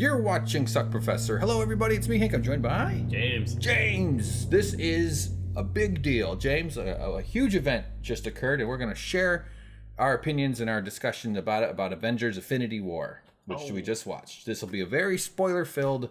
You're watching Suck Professor. Hello, everybody. It's me, Hank. I'm joined by... James. This is a big deal. James, a huge event just occurred, and we're going to share our opinions and our discussion about it, about Avengers Infinity War, which we just watched. This will be a very spoiler-filled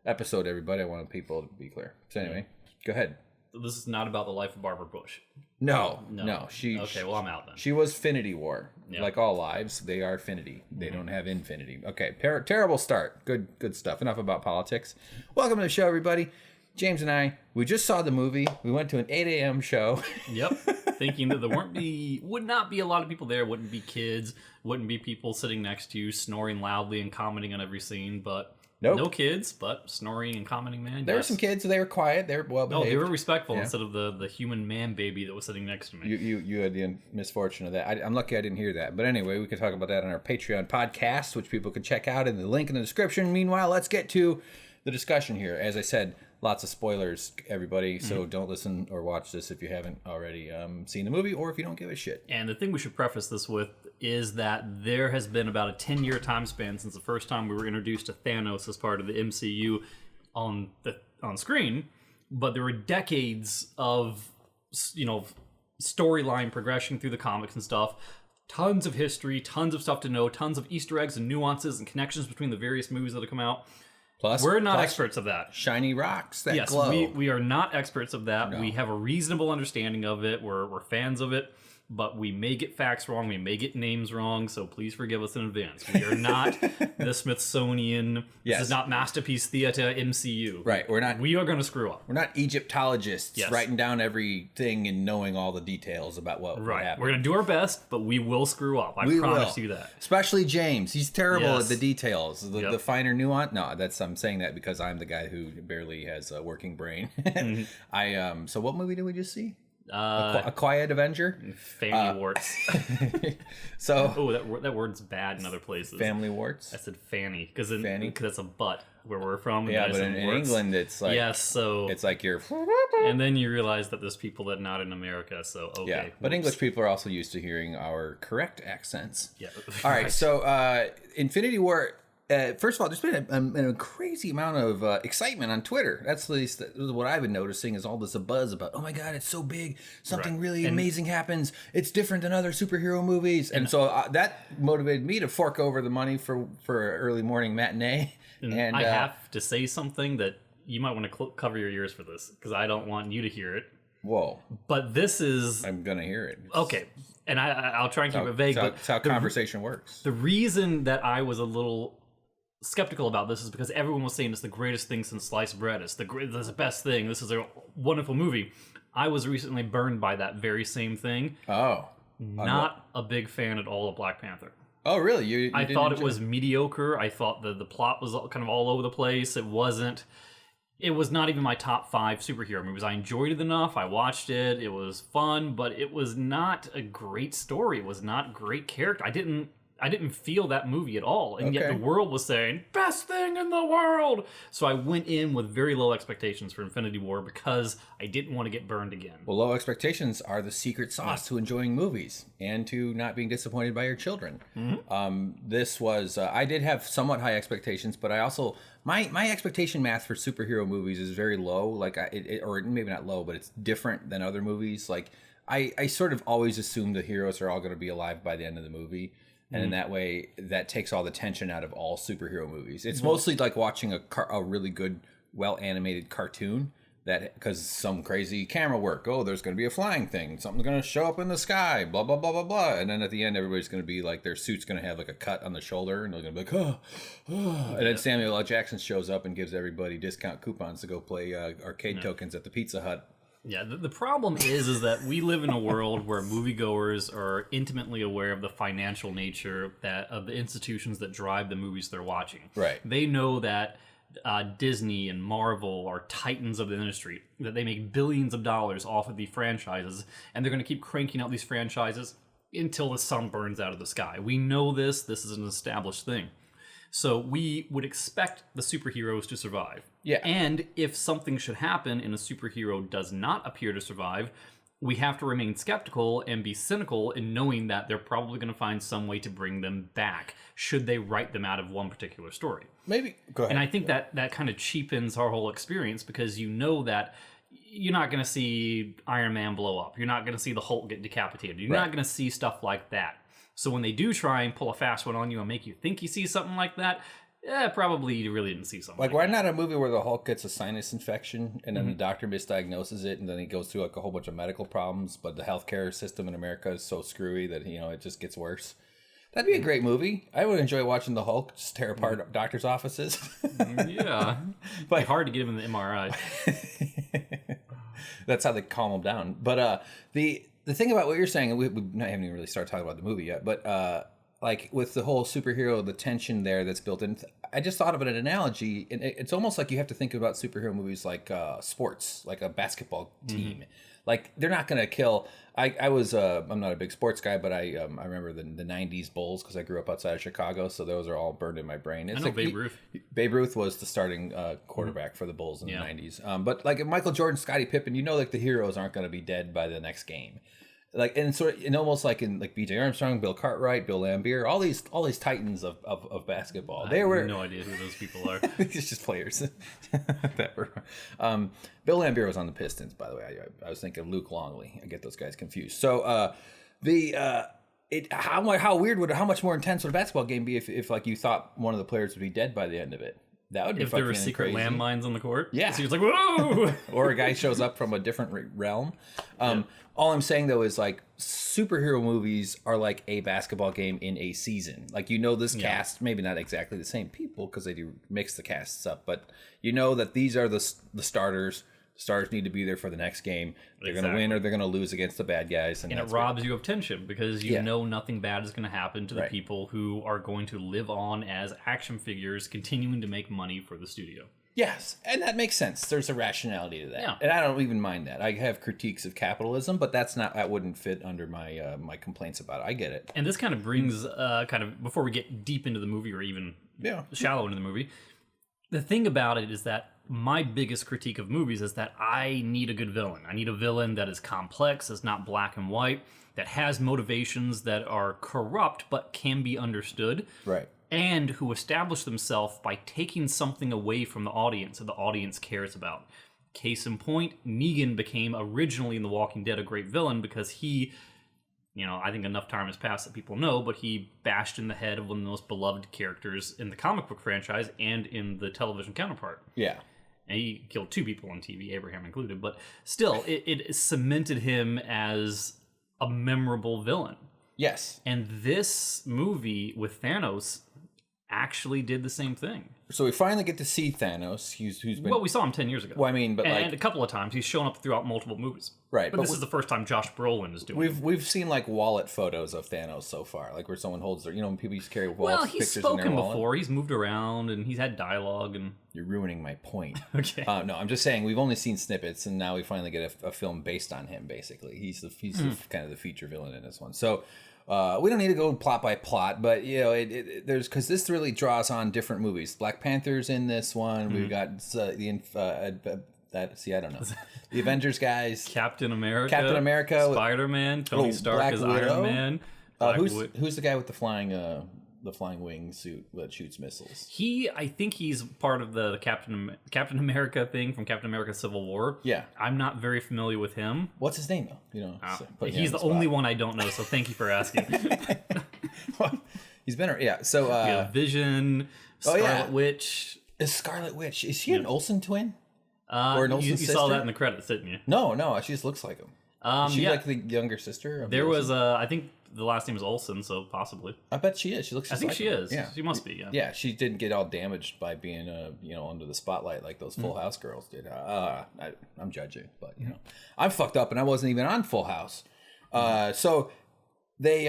episode, everybody. I want people to be clear. So anyway, go ahead. This is not about the life of Barbara Bush. No. Okay, well, I'm out then. She was Finity War. Yep. Like all lives, they are finity. They don't have infinity. Okay, terrible start. Good stuff. Enough about politics. Welcome to the show, everybody. James and I, we just saw the movie. We went to an 8 a.m. show. Yep. Thinking that there would not be a lot of people there. Wouldn't be kids. Wouldn't be people sitting next to you snoring loudly and commenting on every scene. But nope. No kids, but snoring and commenting, man. There were some kids. They were quiet. They were well behaved. No, they were respectful instead of the human man baby that was sitting next to me. You had the misfortune of that. I'm lucky I didn't hear that. But anyway, we could talk about that on our Patreon podcast, which people can check out in the link in the description. Meanwhile, let's get to the discussion here. As I said, lots of spoilers, everybody. So don't listen or watch this if you haven't already seen the movie or if you don't give a shit. And the thing we should preface this with is that there has been about a 10-year time span since the first time we were introduced to Thanos as part of the MCU on screen, but there were decades of, storyline progression through the comics and stuff. Tons of history, tons of stuff to know, tons of Easter eggs and nuances and connections between the various movies that have come out. We're not experts of that. Shiny rocks that glow. Yes, we are not experts of that. No. We have a reasonable understanding of it. We're fans of it. But we may get facts wrong. We may get names wrong. So please forgive us in advance. We are not the Smithsonian. Yes. This is not Masterpiece Theater MCU. Right. We are going to screw up. We're not Egyptologists writing down everything and knowing all the details about what happened. We're going to do our best, but we will screw up. I promise you that. Especially James. He's terrible at the details. The finer nuance. No, I'm saying that because I'm the guy who barely has a working brain. So what movie did we just see? A Quiet Avenger? Family warts. So that word's bad in other places. Family warts? I said fanny because it's a butt where we're from. Yeah, but in England it's like it's like you're. And then you realize that there's people that not in America. So okay. Yeah, but English people are also used to hearing our correct accents. Yeah. All right. So Infinity War. First of all, there's been a crazy amount of excitement on Twitter. That's at least what I've been noticing is all this buzz about, oh my God, it's so big. Something really amazing happens. It's different than other superhero movies. And so that motivated me to fork over the money for early morning matinee. And I have to say something that you might want to cover your ears for this because I don't want you to hear it. Whoa. But this is... I'm going to hear it. Okay. And I'll try and keep it vague. That's how conversation works. The reason that I was a little skeptical about this is because everyone was saying it's the greatest thing since sliced bread. It's the best thing. This is a wonderful movie. I was recently burned by that very same thing. Oh. Not a big fan at all of Black Panther. Oh, really? You I thought it was mediocre. I thought the plot was kind of all over the place. It was not even my top 5 superhero movies. I enjoyed it enough. I watched it. It was fun, but it was not a great story. It was not great character. I didn't feel that movie at all. And yet the world was saying, best thing in the world. So I went in with very low expectations for Infinity War because I didn't want to get burned again. Well, low expectations are the secret sauce to enjoying movies and to not being disappointed by your children. Mm-hmm. This was, I did have somewhat high expectations, but I also, my expectation math for superhero movies is very low. Like, or maybe not low, but it's different than other movies. Like, I sort of always assume the heroes are all going to be alive by the end of the movie. And in that way, that takes all the tension out of all superhero movies. It's mostly like watching a really good, well-animated cartoon that because some crazy camera work. Oh, there's going to be a flying thing. Something's going to show up in the sky. Blah, blah, blah, blah, blah. And then at the end, everybody's going to be like, their suit's going to have like a cut on the shoulder. And they're going to be like, And then Samuel L. Jackson shows up and gives everybody discount coupons to go play arcade tokens at the Pizza Hut. Yeah, the problem is that we live in a world where moviegoers are intimately aware of the financial nature of the institutions that drive the movies they're watching. Right. They know that Disney and Marvel are titans of the industry, that they make billions of dollars off of the franchises, and they're going to keep cranking out these franchises until the sun burns out of the sky. We know this. This is an established thing. So we would expect the superheroes to survive. Yeah. And if something should happen and a superhero does not appear to survive, we have to remain skeptical and be cynical in knowing that they're probably going to find some way to bring them back should they write them out of one particular story. Maybe. Go ahead. And I think that kind of cheapens our whole experience, because you know that you're not going to see Iron Man blow up. You're not going to see the Hulk get decapitated. You're not going to see stuff like that. So when they do try and pull a fast one on you and make you think you see something like that, probably you really didn't see something like why that. Not a movie where the Hulk gets a sinus infection and then the doctor misdiagnoses it and then he goes through like a whole bunch of medical problems, but the healthcare system in America is so screwy that, you know, it just gets worse. That'd be a great movie. I would enjoy watching the Hulk just tear apart doctors' offices. Yeah. But hard to get him in the MRI. That's how they calm him down. But the thing about what you're saying, we haven't even really started talking about the movie yet, but like with the whole superhero, the tension there that's built in, I just thought of an analogy, and it's almost like you have to think about superhero movies like sports, like a basketball team. Like they're not going to kill. I'm not a big sports guy, but I remember the '90s Bulls because I grew up outside of Chicago, so those are all burned in my brain. It's I know like Babe Ruth. Babe Ruth was the starting quarterback for the Bulls in the '90s. But like Michael Jordan, Scottie Pippen, you know, like the heroes aren't going to be dead by the next game. Like and sort of, and almost like in like B.J. Armstrong, Bill Cartwright, Bill Laimbeer, all these titans of basketball. They were no idea who those people are. It's just players. That were, Bill Laimbeer was on the Pistons, by the way. I was thinking of Luke Longley. I get those guys confused. So how much more intense would a basketball game be if like you thought one of the players would be dead by the end of it? That would be if there were fucking secret crazy. landmines on the court. Yeah. So he was like, whoa! Or a guy shows up from a different realm. All I'm saying, though, is like superhero movies are like a basketball game in a season. Like, you know, this cast, maybe not exactly the same people because they do mix the casts up, but you know that these are the starters. Stars need to be there for the next game. They're going to win or they're going to lose against the bad guys. And it robs you of tension because you know nothing bad is going to happen to the Right. people who are going to live on as action figures, continuing to make money for the studio. Yes, and that makes sense. There's a rationality to that. Yeah. And I don't even mind that. I have critiques of capitalism, but that wouldn't fit under my my complaints about it. I get it. And this kind of brings, before we get deep into the movie or even shallow into the movie, the thing about it is that my biggest critique of movies is that I need a good villain. I need a villain that is complex, that's not black and white, that has motivations that are corrupt but can be understood. Right. And who establish themselves by taking something away from the audience that the audience cares about. Case in point, Negan became originally in The Walking Dead a great villain because he, I think enough time has passed that people know, but he bashed in the head of one of the most beloved characters in the comic book franchise and in the television counterpart. Yeah. And he killed 2 people on TV, Abraham included, but still, it cemented him as a memorable villain. Yes. And this movie with Thanos actually did the same thing. So we finally get to see Thanos, who's been... Well, we saw him 10 years ago. Well, I mean, but and a couple of times. He's shown up throughout multiple movies. Right. But this is the first time Josh Brolin is doing it. We've seen, like, wallet photos of Thanos so far, like where someone holds their... when people used to carry wallets, he's pictures in their spoken wallet. before. He's moved around, and he's had dialogue, and... You're ruining my point. Okay. No, I'm just saying we've only seen snippets, and now we finally get a film based on him, basically. He's kind of the feature villain in this one. So... we don't need to go plot by plot, but there's because this really draws on different movies. Black Panther's in this one. We've got I don't know, the Avengers guys, Captain America, Spider-Man, Tony Stark Black as Widow. Iron Man. Who's the guy with the flying wing suit that shoots missiles? I think he's part of the Captain America thing from Captain America Civil War. Yeah. I'm not very familiar with him. What's his name though? He's the only one I don't know, so thank you for asking. He's been so Vision, Scarlet Witch. Is Scarlet Witch, is she an Olsen twin? Or an Olsen you sister? saw that in the credits, didn't you? No, she just looks like him. Is she like the younger sister of There Olsen? was I think the last name is Olsen, so possibly. I bet she is. She looks just like she him. is. Yeah. She must be, yeah. Yeah, she didn't get all damaged by being under the spotlight like those Full House girls did. I'm judging, but I'm fucked up and I wasn't even on Full House. So they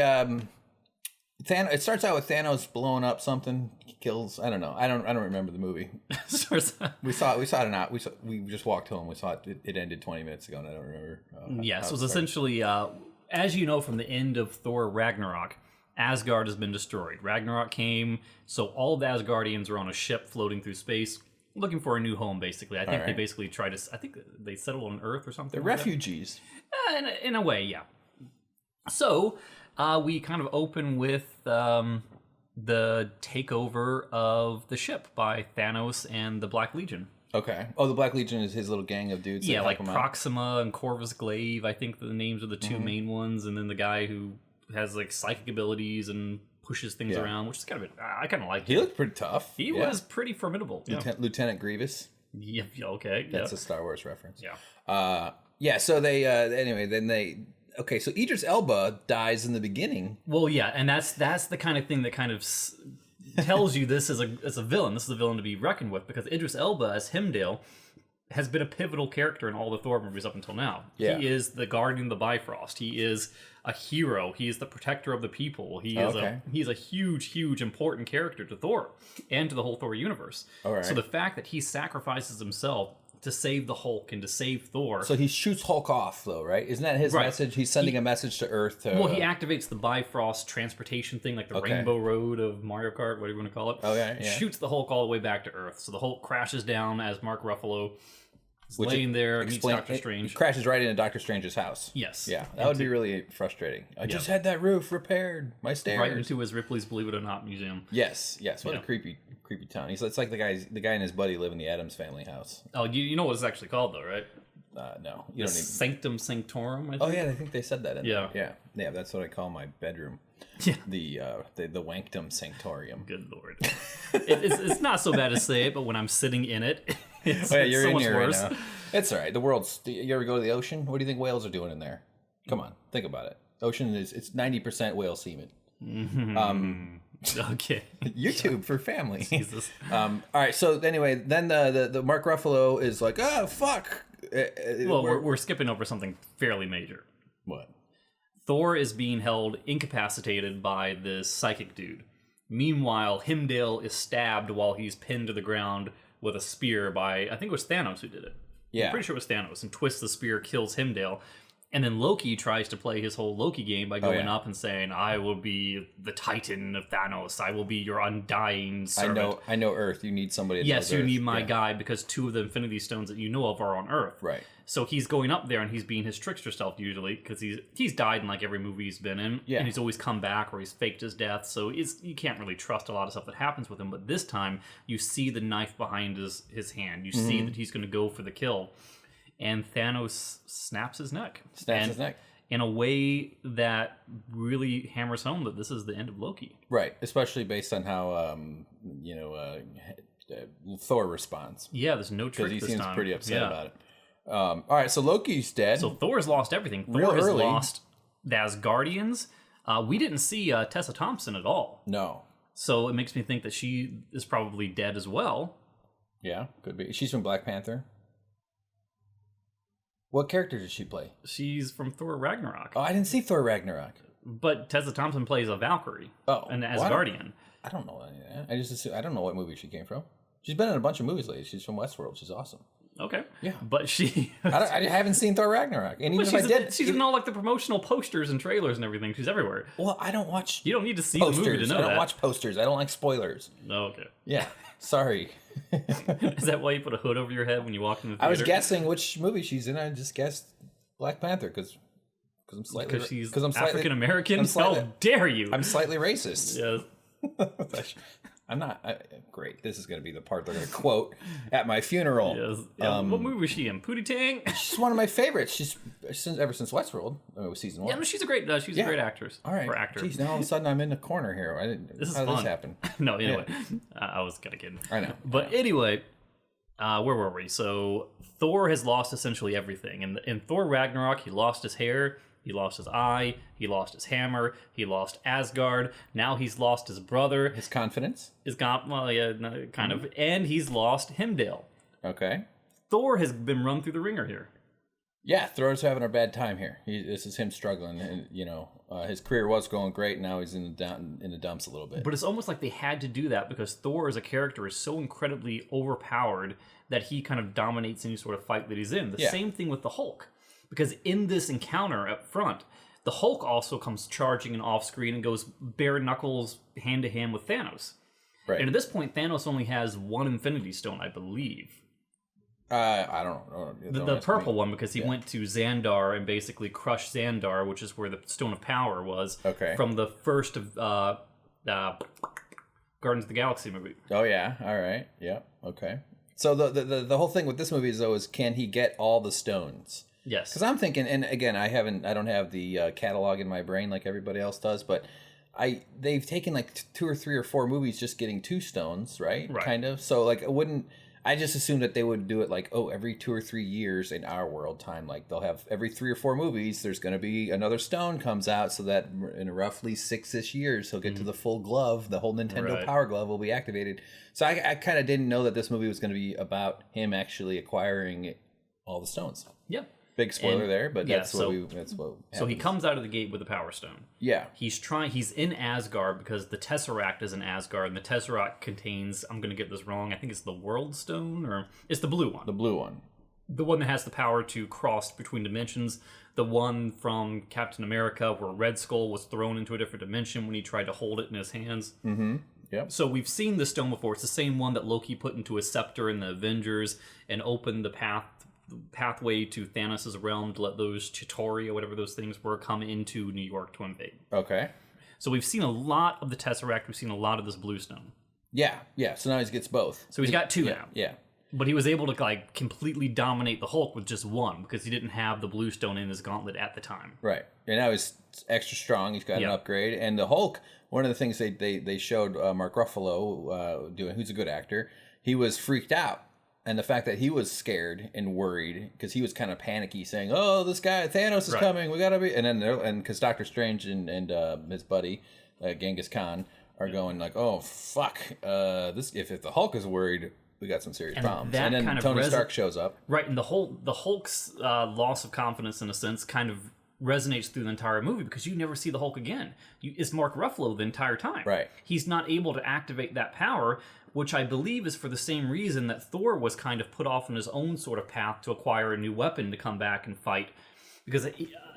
it starts out with Thanos blowing up something, kills. I don't know. I don't remember the movie. We saw it. We just walked home. We saw it. It ended 20 minutes ago, and I don't remember. Yes, it was essentially, as you know from the end of Thor Ragnarok, Asgard has been destroyed. Ragnarok came, so all of the Asgardians are on a ship floating through space, looking for a new home, basically. I think they right. basically try to... I think they settled on Earth or something. They're like refugees. that. In a way, yeah. So, we kind of open with the takeover of the ship by Thanos and the Black Legion. Okay. Oh, the Black Legion is his little gang of dudes. Yeah, like Proxima and Corvus Glaive. I think the names are the two main ones. And then the guy who has like psychic abilities and pushes things around, which is kind of... I kind of like He looked pretty tough. He was pretty formidable. Lieutenant Grievous. Yeah, okay. That's a Star Wars reference. Yeah. So they... anyway, then they... Okay, so Idris Elba dies in the beginning. Well, yeah, and that's the kind of thing that kind of tells you this is a villain. This is a villain to be reckoned with, because Idris Elba as Heimdall has been a pivotal character in all the Thor movies up until now. Yeah. He is the guardian of the Bifrost. He is a hero. He is the protector of the people. He's a huge important character to Thor and to the whole Thor universe. All right. So the fact that he sacrifices himself to save the Hulk and to save Thor. So he shoots Hulk off, though, right? Isn't that his message? He's sending a message to Earth. Well, he activates the Bifrost transportation thing, like the Rainbow Road of Mario Kart, whatever you want to call it. Oh, yeah. Shoots the Hulk all the way back to Earth. So the Hulk crashes down as Mark Ruffalo is laying there, meets Doctor Strange. Crashes right into Doctor Strange's house. Yes. Yeah, that would be really frustrating. I just had that roof repaired. My stairs. Right into his Ripley's Believe It or Not museum. Yes. What a creepy town. It's like the guy and his buddy live in the Addams Family house. Oh, you know what it's actually called, though, right? No. You don't need... Sanctum Sanctorum, I think. Oh, yeah, I think they said that in there. Yeah, that's what I call my bedroom. Yeah. The Wankdom Sanctorium. Good Lord. It's not so bad to say it, but when I'm sitting in it, it's you're so in much here worse. Right now. It's all right. The world's... You ever go to the ocean? What do you think whales are doing in there? Come on, think about it. Ocean it's 90% whale semen. Okay. YouTube for family. Jesus. All right. So anyway, then the Mark Ruffalo is like, oh fuck. Well, we're skipping over something fairly major. What? Thor is being held incapacitated by this psychic dude. Meanwhile, Heimdall is stabbed while he's pinned to the ground with a spear by, I think it was Thanos who did it. Yeah. I'm pretty sure it was Thanos, and twists the spear, kills Heimdall. And then Loki tries to play his whole Loki game by going up and saying, I will be the Titan of Thanos. I will be your undying servant. I know Earth. You need somebody that Yes, you Earth. need my guy, because two of the Infinity Stones that you know of are on Earth. Right. So he's going up there and he's being his trickster self usually, because he's died in like every movie he's been in. Yeah. And he's always come back, or he's faked his death. So you can't really trust a lot of stuff that happens with him. But this time, you see the knife behind his hand. You see that he's going to go for the kill. And Thanos snaps his neck. In a way that really hammers home that this is the end of Loki. Right, especially based on how Thor responds. Yeah, there's no trick this time. Because he seems pretty upset about it. All right, so Loki's dead. So Thor's lost everything. Thor has lost the Asgardians. We didn't see Tessa Thompson at all. No. So it makes me think that she is probably dead as well. Yeah, could be. She's from Black Panther. What character did she play? She's from Thor Ragnarok. Oh, I didn't see Thor Ragnarok. But Tessa Thompson plays a Valkyrie. An Asgardian. I don't know any of that. I don't know what movie she came from. She's been in a bunch of movies lately. She's from Westworld. She's awesome. Okay. Yeah. But she... I haven't seen Thor Ragnarok. And even if I did... She's in all like the promotional posters and trailers and everything. She's everywhere. Well, I don't watch... You don't need to see posters. the movie to know that. I don't watch posters. I don't like spoilers. Oh, okay. Yeah. Sorry. Is that why you put a hood over your head when you walk in the theater? I was guessing which movie she's in. I just guessed Black Panther because I'm slightly... Because she's African-American? How dare you? I'm slightly racist. Yes. I'm not... great. This is going to be the part they're going to quote at my funeral. Yes. Yeah, what movie was she in? Pootie Tang? She's one of my favorites. She's ever since Westworld. Season 1. Yeah, no, she's a great actress. All right. For actor. Jeez, now all of a sudden I'm in the corner here. How did this happen? No, anyway. I was kind of kidding. I know. But anyway, where were we? So Thor has lost essentially everything. In Thor Ragnarok, he lost his hair. He lost his eye. He lost his hammer. He lost Asgard. Now he's lost his brother. His confidence? Kind of. And he's lost Heimdall. Okay. Thor has been run through the ringer here. Yeah, Thor's having a bad time here. This is him struggling. And, his career was going great. Now he's in the dumps a little bit. But it's almost like they had to do that because Thor as a character is so incredibly overpowered that he kind of dominates any sort of fight that he's in. The same thing with the Hulk. Because in this encounter up front, the Hulk also comes charging and off screen and goes bare knuckles hand to hand with Thanos. Right. And at this point, Thanos only has one Infinity Stone, I believe. I don't know. The purple one, because he went to Xandar and basically crushed Xandar, which is where the Stone of Power was. Okay. From the first of Guardians of the Galaxy movie. Oh yeah. All right. Yeah. Okay. So the whole thing with this movie is though is can he get all the stones? Yes. Because I'm thinking, and again, I don't have the catalog in my brain like everybody else does, but they've taken like 2 or 3 or 4 movies just getting 2 stones, right? Right. Kind of. So like I just assumed that they would do it like, every 2 or 3 years in our world time. Like they'll have every 3 or 4 movies, there's going to be another stone comes out so that in roughly 6-ish years, he'll get to the full glove. The whole Nintendo Power Glove will be activated. So I kind of didn't know that this movie was going to be about him actually acquiring all the stones. Yep. Big spoiler there, but that's what happens. So he comes out of the gate with a Power Stone. Yeah. He's in Asgard because the Tesseract is in Asgard, and the Tesseract contains, I'm going to get this wrong, I think it's the World Stone, or it's the blue one. The blue one. The one that has the power to cross between dimensions. The one from Captain America where Red Skull was thrown into a different dimension when he tried to hold it in his hands. Mm-hmm. Yep. So we've seen the stone before. It's the same one that Loki put into a scepter in the Avengers and opened the pathway to Thanos' realm to let those Chitauri or whatever those things were come into New York to invade. Okay. So we've seen a lot of the Tesseract. We've seen a lot of this blue stone. Yeah. So now he gets both. So he's got 2 now. Yeah. But he was able to like completely dominate the Hulk with just one because he didn't have the blue stone in his gauntlet at the time. Right. And now he's extra strong. He's got an upgrade. And the Hulk, one of the things they showed Mark Ruffalo doing, who's a good actor, he was freaked out. And the fact that he was scared and worried because he was kind of panicky, saying, "Oh, this guy Thanos is coming. We gotta be." And then because Doctor Strange and his buddy Genghis Khan are going like, "Oh fuck, this if the Hulk is worried, we got some serious problems." And then kind of Tony Stark shows up. Right, and the Hulk's loss of confidence in a sense kind of resonates through the entire movie because you never see the Hulk again. It's Mark Ruffalo the entire time. Right. He's not able to activate that power, which I believe is for the same reason that Thor was kind of put off on his own sort of path to acquire a new weapon to come back and fight. Because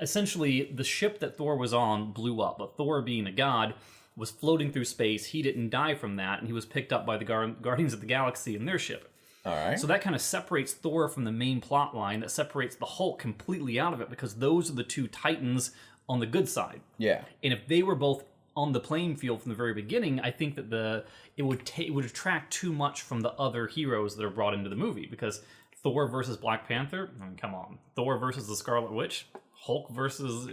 essentially the ship that Thor was on blew up, but Thor, being a god, was floating through space. He didn't die from that, and he was picked up by the Guardians of the Galaxy in their ship. All right. So that kind of separates Thor from the main plot line, that separates the Hulk completely out of it, because those are the 2 titans on the good side. Yeah. And if they were both on the playing field from the very beginning, I think that it would attract too much from the other heroes that are brought into the movie, because Thor versus Black Panther, I mean, come on. Thor versus the Scarlet Witch, Hulk versus,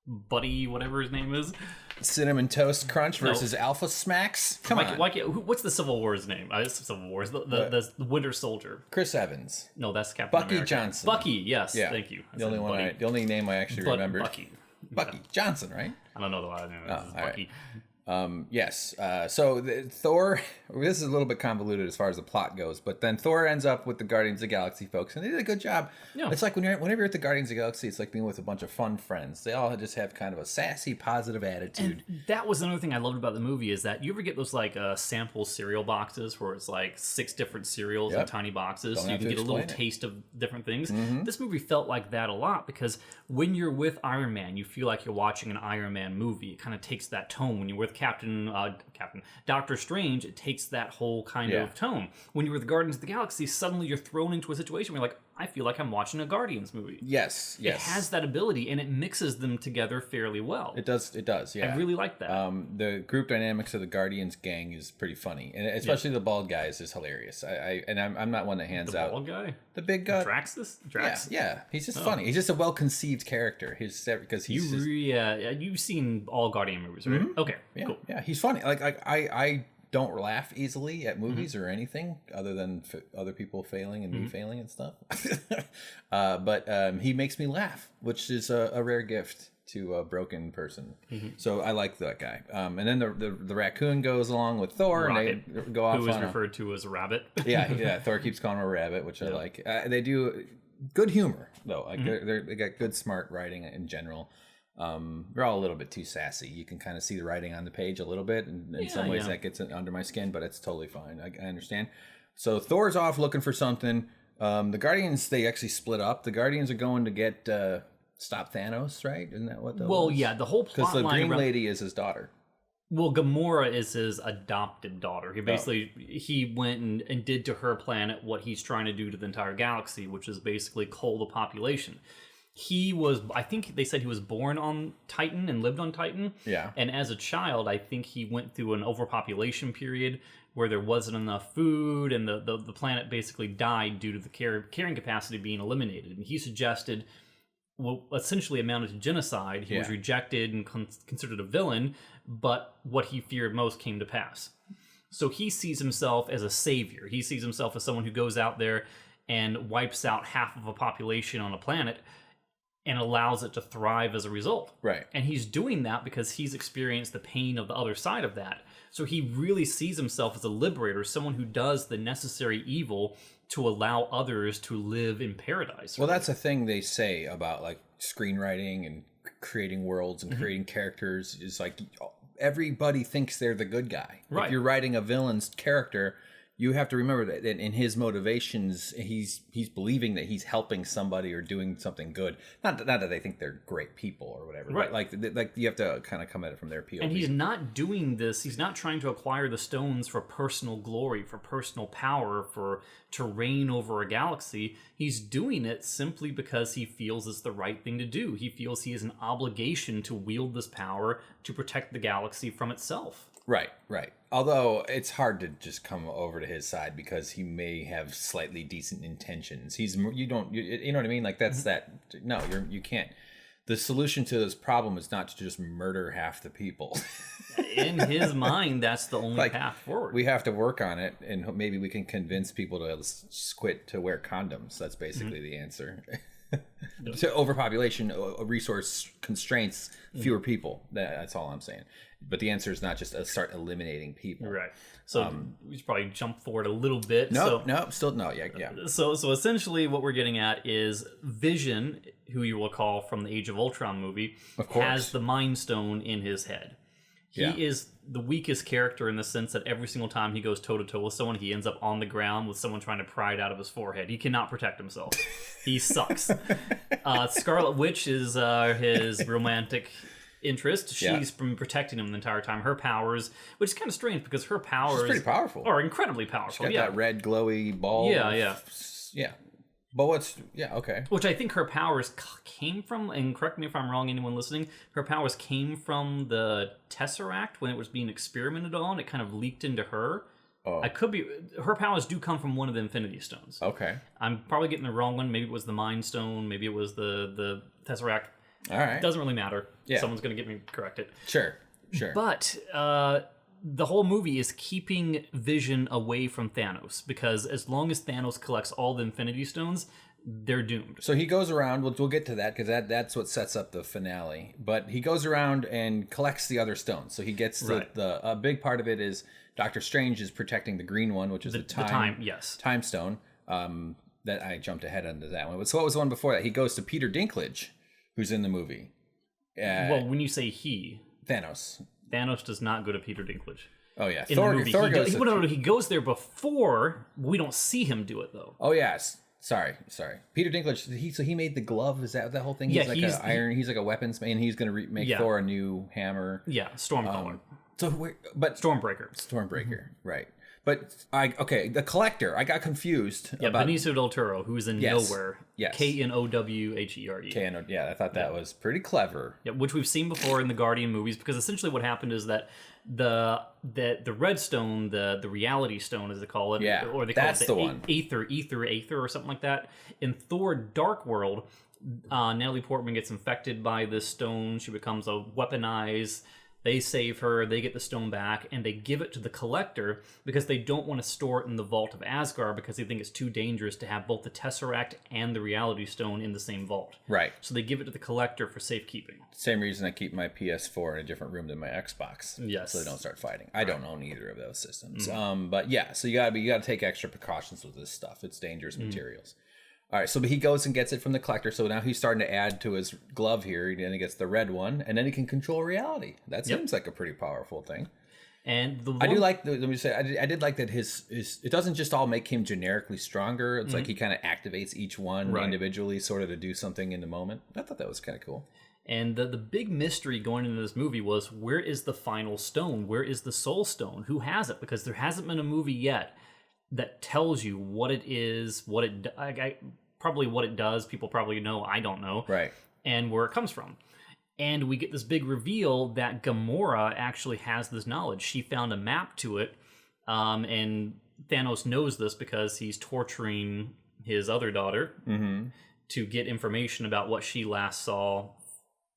Buddy, whatever his name is. Cinnamon Toast Crunch versus Alpha Smacks. Come on. What's the Civil War's name? It's Civil War's the Winter Soldier. Chris Evans. No, that's Captain Bucky America. Johnson. Bucky, yes. Yeah. Thank you. The only name I actually remembered. Bucky Johnson, right? I don't know the last name. It's Bucky. Yes. So Thor, this is a little bit convoluted as far as the plot goes, but then Thor ends up with the Guardians of the Galaxy folks, and they did a good job. Yeah. It's like whenever you're at the Guardians of the Galaxy, it's like being with a bunch of fun friends. They all just have kind of a sassy, positive attitude. And that was another thing I loved about the movie, is that you ever get those like sample cereal boxes where it's like 6 different cereals in tiny boxes, so you can get a little taste of different things. Mm-hmm. This movie felt like that a lot, because when you're with Iron Man, you feel like you're watching an Iron Man movie. It kind of takes that tone. When you're with Doctor Strange, it takes that whole kind of tone. When you're with the Guardians of the Galaxy, suddenly you're thrown into a situation where you're like, I feel like I'm watching a Guardians movie. Yes. It has that ability, and it mixes them together fairly well. It does, yeah. I really like that. The group dynamics of the Guardians gang is pretty funny, and especially the bald guys is hilarious. I'm not one that hands out. The bald guy? The big guy? Drax? Yeah. He's just funny. He's just a well-conceived character. You've seen all Guardian movies, right? Mm-hmm. Okay, cool. Yeah, he's funny. Like I don't laugh easily at movies or anything other than other people failing and me failing and stuff. But he makes me laugh, which is a rare gift to a broken person. Mm-hmm. So I like that guy. And then the raccoon goes along with Thor, Rocket, and they go off. Who is referred to as a rabbit. yeah. Thor keeps calling him a rabbit, which I like. They do good humor though. Like they got good, smart writing in general. They're all a little bit too sassy. You can kind of see the writing on the page a little bit, and in some ways that gets under my skin, but it's totally fine. I understand. So Thor's off looking for something. The Guardians, they actually split up. The Guardians are going to get stop Thanos, right? Isn't that what? The whole plot because the line Green Lady is his daughter. Well, Gamora is his adopted daughter. He went and did to her planet what he's trying to do to the entire galaxy, which is basically cull the population. I think they said he was born on Titan and lived on Titan. Yeah. And as a child, I think he went through an overpopulation period where there wasn't enough food, and the planet basically died due to the carrying capacity being eliminated. And he suggested what essentially amounted to genocide. He was rejected and considered a villain, but what he feared most came to pass. So he sees himself as a savior. He sees himself as someone who goes out there and wipes out half of a population on a planet and allows it to thrive as a result. Right. And he's doing that because he's experienced the pain of the other side of that. So he really sees himself as a liberator, someone who does the necessary evil to allow others to live in paradise. Well, that's a thing they say about like screenwriting and creating worlds and creating characters, is like everybody thinks they're the good guy. Right. If you're writing a villain's character, you have to remember that in his motivations, he's believing that he's helping somebody or doing something good. Not that they think they're great people or whatever. Right. But like you have to kind of come at it from their POV. And he's not doing this. He's not trying to acquire the stones for personal glory, for personal power, to reign over a galaxy. He's doing it simply because he feels it's the right thing to do. He feels he has an obligation to wield this power to protect the galaxy from itself. Right. Although it's hard to just come over to his side because he may have slightly decent intentions. You know what I mean? Like that's you can't. The solution to this problem is not to just murder half the people. In his mind, that's the only path forward. We have to work on it, and maybe we can convince people to quit to wear condoms. That's basically the answer. To overpopulation, resource constraints, fewer people. That's all I'm saying. But the answer is not just start eliminating people. Right. So we should probably jump forward a little bit. No. So essentially what we're getting at is Vision, who you will recall from the Age of Ultron movie, has the Mind Stone in his head. He is the weakest character in the sense that every single time he goes toe-to-toe with someone, he ends up on the ground with someone trying to pry it out of his forehead. He cannot protect himself. He sucks. Scarlet Witch is his romantic interest. She's been protecting him the entire time. Her powers, which is kind of strange because her powers... She's pretty powerful. Are incredibly powerful. She's got that red glowy ball. Yeah. But okay. Which I think her powers came from, and correct me if I'm wrong, anyone listening, her powers came from the Tesseract when it was being experimented on. It kind of leaked into her. I could be... Her powers do come from one of the Infinity Stones. Okay. I'm probably getting the wrong one. Maybe it was the Mind Stone. Maybe it was the Tesseract. All right. Doesn't really matter. Yeah. Someone's going to get me corrected. Sure. But the whole movie is keeping Vision away from Thanos, because as long as Thanos collects all the Infinity Stones, they're doomed. So he goes around, we'll get to that, because that's what sets up the finale. But he goes around and collects the other stones. So he gets a big part of it is Doctor Strange is protecting the green one, which is the time stone. That I jumped ahead into that one. So what was the one before that? He goes to Peter Dinklage, who's in the movie. Well, when you say he... Thanos does not go to Peter Dinklage. Oh, yeah. Thor goes he goes there before. We don't see him do it, though. Oh, yes. Sorry. Peter Dinklage, he made the glove? Is that whole thing? He's he's like a weapons man. He's going to make Thor a new hammer. Yeah, Stormcaller. Stormbreaker, right. But the Collector. I got confused. Yeah, Benicio del Toro, who's in Nowhere. Yes. Knowhere. Yeah, I thought that was pretty clever. Yeah, which we've seen before in the Guardian movies, because essentially what happened is that the red stone, the reality stone as they call it, or they call it the one. Aether or something like that. In Thor Dark World, Natalie Portman gets infected by this stone. She becomes a weaponized. They save her, they get the stone back, and they give it to the Collector because they don't want to store it in the vault of Asgard because they think it's too dangerous to have both the Tesseract and the Reality Stone in the same vault. Right. So they give it to the Collector for safekeeping. Same reason I keep my PS4 in a different room than my Xbox. Yes. So they don't start fighting. I don't own either of those systems. But yeah, so you gotta take extra precautions with this stuff. It's dangerous materials. All right, so he goes and gets it from the Collector. So now he's starting to add to his glove here. And he gets the red one, and then he can control reality. That seems like a pretty powerful thing. And I do like. Let me say, I did like that his. It doesn't just all make him generically stronger. It's like he kind of activates each one individually, sort of to do something in the moment. I thought that was kind of cool. And the big mystery going into this movie was, where is the final stone? Where is the Soul Stone? Who has it? Because there hasn't been a movie yet that tells you what it is, probably what it does. People probably know, I don't know. Right. And where it comes from. And we get this big reveal that Gamora actually has this knowledge. She found a map to it, and Thanos knows this because he's torturing his other daughter to get information about what she last saw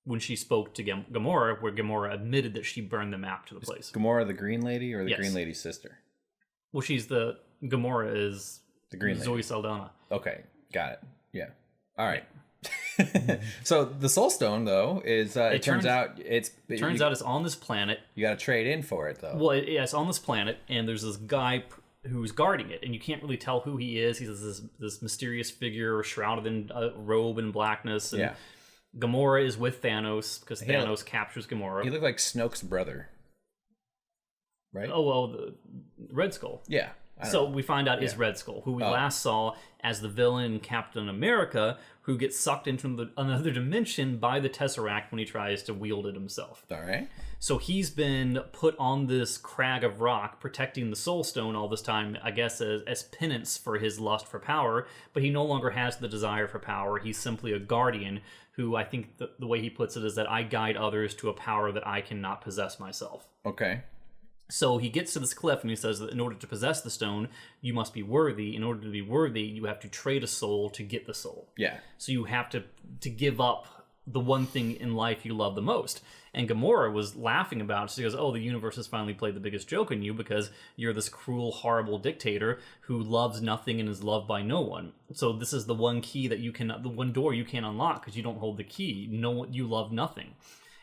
when she spoke to Gamora, where Gamora admitted that she burned the map to the place. Gamora the Green Lady or the Green Lady's sister? Well, Gamora is the Green Lady. Zoe Saldana. Okay, got it. Yeah. All right. So the Soul Stone, though, is it turns out it's on this planet. You got to trade in for it, though. Well, it's on this planet, and there's this guy who's guarding it, and you can't really tell who he is. He's this mysterious figure shrouded in a robe and blackness. And Gamora is with Thanos because Thanos captures Gamora. He looked like Snoke's brother, right? Oh well, the Red Skull. Yeah. So we find out is Red Skull, who we last saw as the villain Captain America, who gets sucked into another dimension by the Tesseract when he tries to wield it himself. All right. So he's been put on this crag of rock protecting the Soul Stone all this time, I guess as penance for his lust for power, but he no longer has the desire for power. He's simply a guardian who, I think the way he puts it is that I guide others to a power that I cannot possess myself. Okay. So he gets to this cliff and he says that in order to possess the stone, you must be worthy. In order to be worthy, you have to trade a soul to get the soul. Yeah. So you have to give up the one thing in life you love the most. And Gamora was laughing about it. She goes, oh, the universe has finally played the biggest joke on you because you're this cruel, horrible dictator who loves nothing and is loved by no one. So this is the one key that the one door you can't unlock because you don't hold the key. You love nothing.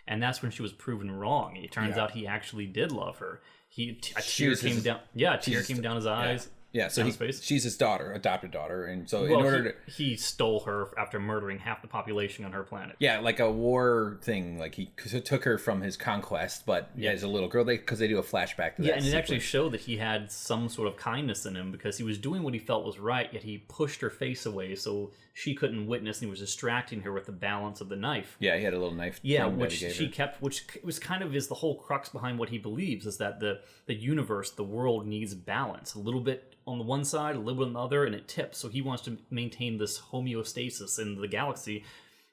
And that's when she was proven wrong. It turns out he actually did love her. A tear came down. Yeah, a tear came down his eyes. Yeah, so she's his daughter, adopted daughter, and so in order he stole her after murdering half the population on her planet. Yeah, like a war thing. Like he took her from his conquest, but as a little girl, because they do a flashback to that. Yeah, and it actually showed that he had some sort of kindness in him because he was doing what he felt was right, yet he pushed her face away so she couldn't witness, and he was distracting her with the balance of the knife. Yeah, he had a little knife. Yeah, which she kept, which was kind of is the whole crux behind what he believes is that the universe, the world needs balance, a little bit on the one side, a little bit on the other, and it tips. So he wants to maintain this homeostasis in the galaxy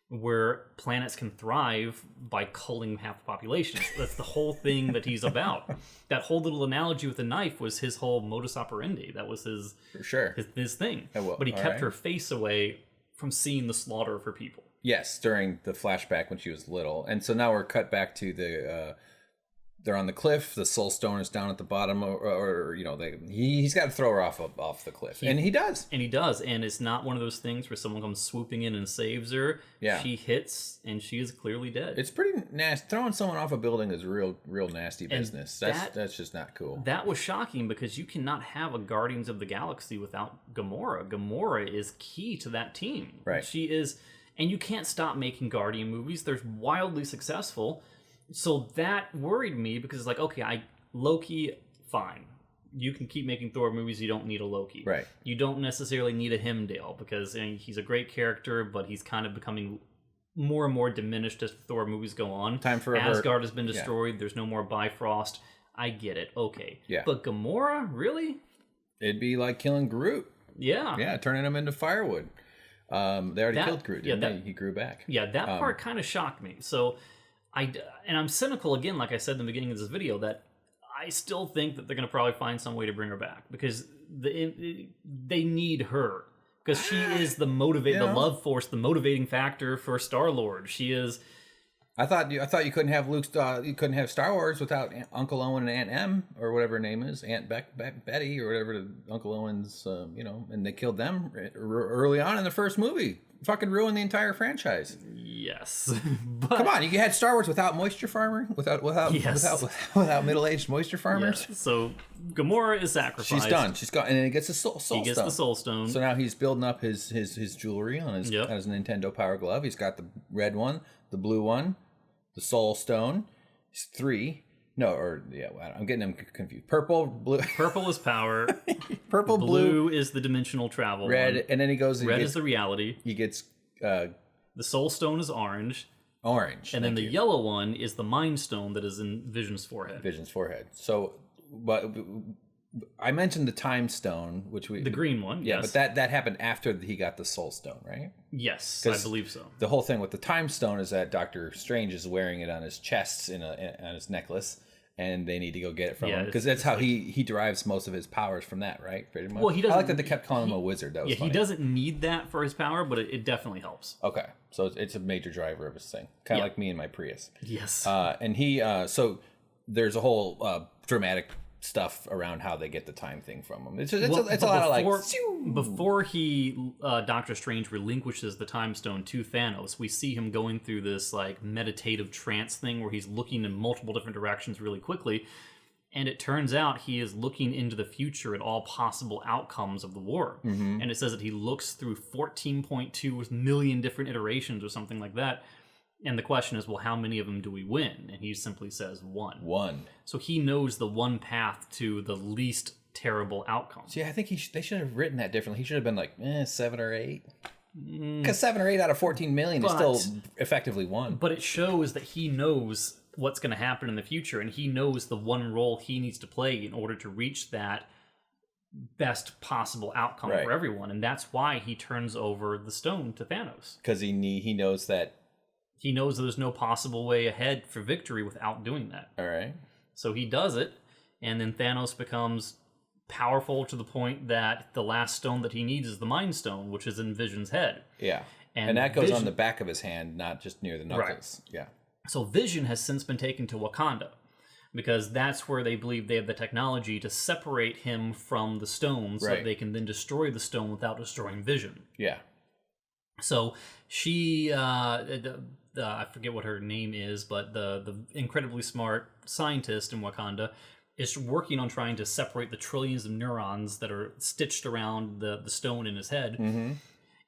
where planets can thrive by culling half the population. That's the whole thing that he's about. That whole little analogy with the knife was his whole modus operandi. That was his thing. But he kept her face away from seeing the slaughter of her people. Yes, during the flashback when she was little. And so now we're cut back to the... they're on the cliff. The Soul Stone is down at the bottom, or he's got to throw her off the cliff, and he does. And it's not one of those things where someone comes swooping in and saves her. Yeah, she hits, and she is clearly dead. It's pretty nasty. Throwing someone off a building is real nasty business. That's just not cool. That was shocking because you cannot have a Guardians of the Galaxy without Gamora. Gamora is key to that team. Right. She is, and you can't stop making Guardian movies. They're wildly successful. So that worried me because it's like, okay, Loki, fine. You can keep making Thor movies. You don't need a Loki. Right. You don't necessarily need a Heimdall because he's a great character, but he's kind of becoming more and more diminished as the Thor movies go on. Time for Asgard has been destroyed. Yeah. There's no more Bifrost. I get it. Okay. Yeah. But Gamora, really? It'd be like killing Groot. Yeah. Yeah, turning him into firewood. They already killed Groot, didn't they? He grew back. Yeah, that part kind of shocked me. So... and I'm cynical again, like I said in the beginning of this video, that I still think that they're going to probably find some way to bring her back because they need her because she is the love force, the motivating factor for Star-Lord. She is. I thought you couldn't have you couldn't have Star Wars without Uncle Owen and Aunt Em or whatever her name is, Aunt Betty or whatever Uncle Owen's, and they killed them early on in the first movie. Fucking ruined the entire franchise. Yes, but come on, you had Star Wars without moisture farming, without middle-aged moisture farmers. Yes. So Gamora is sacrificed. She's done. She's gone, and then he gets the soul stone. He gets the Soul Stone. So now he's building up his jewelry on his Nintendo Power Glove. He's got the red one, the blue one, the Soul Stone. It's 3. No, I'm getting them confused. Purple, blue. Purple is power. Purple, blue is the dimensional travel. Red, one. And then he goes. Red is the reality. He gets. The Soul Stone is orange. Orange. And then the yellow one is the Mind Stone that is in Vision's forehead. Vision's forehead. So, but I mentioned the Time Stone, which we... The green one, yeah, yes. but that happened after he got the Soul Stone, right? Yes, I believe so. The whole thing with the Time Stone is that Doctor Strange is wearing it on his chest, on his necklace, and they need to go get it from him. Because that's how he derives most of his powers from that, right? Pretty much. Well, he doesn't... I like that they kept calling him a wizard. That was funny. He doesn't need that for his power, but it definitely helps. Okay, so it's a major driver of his thing. Kind of like me and my Prius. Yes. And he... so there's a whole dramatic stuff around how they get the time thing from him. It's a lot of like... Before Doctor Strange relinquishes the Time Stone to Thanos, we see him going through this like meditative trance thing where he's looking in multiple different directions really quickly, and it turns out he is looking into the future at all possible outcomes of the war. And it says that he looks through 14.2 million different iterations or something like that. And the question is, well, how many of them do we win? And he simply says one. One. So he knows the one path to the least terrible outcome. See, I think they should have written that differently. He should have been like 7 or 8. Because 7 or 8 out of 14 million is still effectively one. But it shows that he knows what's going to happen in the future, and he knows the one role he needs to play in order to reach that best possible outcome for everyone. And that's why he turns over the stone to Thanos. Because he knows that... He knows that there's no possible way ahead for victory without doing that. All right. So he does it, and then Thanos becomes powerful to the point that the last stone that he needs is the Mind Stone, which is in Vision's head. Yeah. And that goes on the back of his hand, not just near the knuckles. Right. Yeah. So Vision has since been taken to Wakanda, because that's where they believe they have the technology to separate him from the stone so that they can then destroy the stone without destroying Vision. Yeah. So she... I forget what her name is, but the incredibly smart scientist in Wakanda is working on trying to separate the trillions of neurons that are stitched around the stone in his head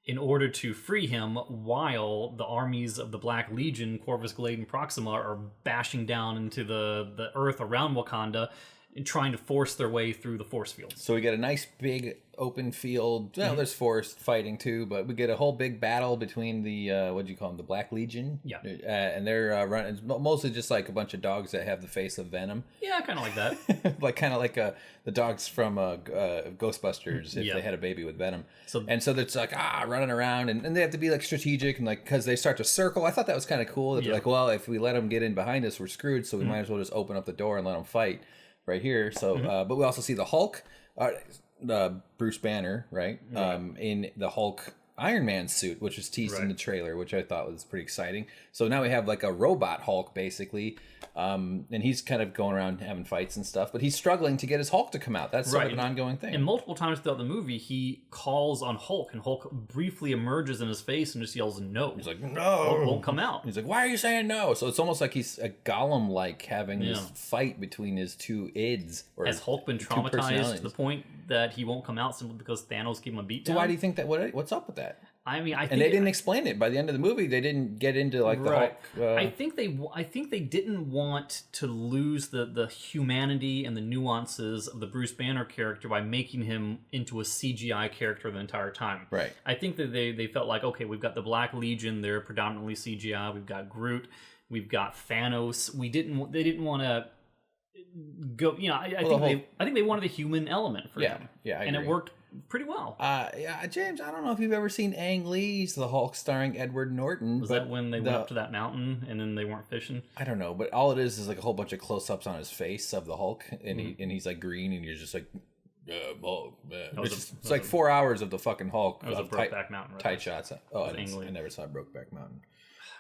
in order to free him, while the armies of the Black Legion, Corvus Glade and Proxima, are bashing down into the earth around Wakanda and trying to force their way through the force field. So we get a nice big open field. Well, there's forest fighting too, but we get a whole big battle between the what do you call them, the Black Legion? Yeah. And they're running. It's mostly just like a bunch of dogs that have the face of Venom. Yeah, kind of like that. Kind of like the dogs from Ghostbusters if they had a baby with Venom. So it's like running around, and they have to be like strategic and like, because they start to circle. I thought that was kind of cool. That they're like, well, if we let them get in behind us, we're screwed. So we might as well just open up the door and let them fight right here. So, but we also see the Hulk, Bruce Banner, right? In the Hulk Iron Man suit, which was teased in the trailer, which I thought was pretty exciting. So now we have like a robot Hulk, basically, and he's kind of going around having fights and stuff, but he's struggling to get his Hulk to come out. That's sort of an ongoing thing. And multiple times throughout the movie, he calls on Hulk, and Hulk briefly emerges in his face and just yells no. He's like, no! Hulk won't come out. He's like, why are you saying no? So it's almost like he's a Gollum-like having this fight between his two ids. Or has Hulk been traumatized to the point that he won't come out simply because Thanos gave him a beatdown? So why do you think that? What's up with that? I mean, I think, and they didn't explain it by the end of the movie. They didn't get into like the Hulk. I think they didn't want to lose the humanity and the nuances of the Bruce Banner character by making him into a CGI character the entire time. Right. I think that they felt like, okay, we've got the Black Legion, they're predominantly CGI. We've got Groot, we've got Thanos. They didn't want to go. You know, I think they wanted a human element for him. Yeah, I and agree. It worked pretty well. Yeah, James, I don't know if you've ever seen Ang Lee's The Hulk starring Edward Norton. Was that when they went up to that mountain and then they weren't fishing? I don't know, but all it is like a whole bunch of close-ups on his face of the Hulk, and he's like green, and you're just like, it's like 4 hours of the fucking Hulk. It was a Brokeback Mountain, right? Tight shots. Oh, I never saw Brokeback Mountain.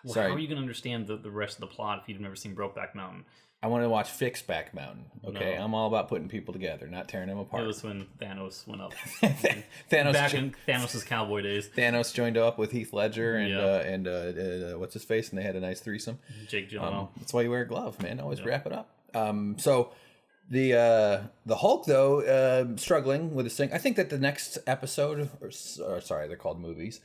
Well, how are you going to understand the rest of the plot if you've never seen Brokeback Mountain? I want to watch Fixback Mountain. Okay, no. I'm all about putting people together, not tearing them apart. It was when Thanos went up. Thanos back in Thanos' cowboy days. Thanos joined up with Heath Ledger and what's his face, and they had a nice threesome. Jake Gyllenhaal. That's why you wear a glove, man. Always wrap it up. So the Hulk though struggling with this thing. I think that the next episode, or sorry, they're called movies,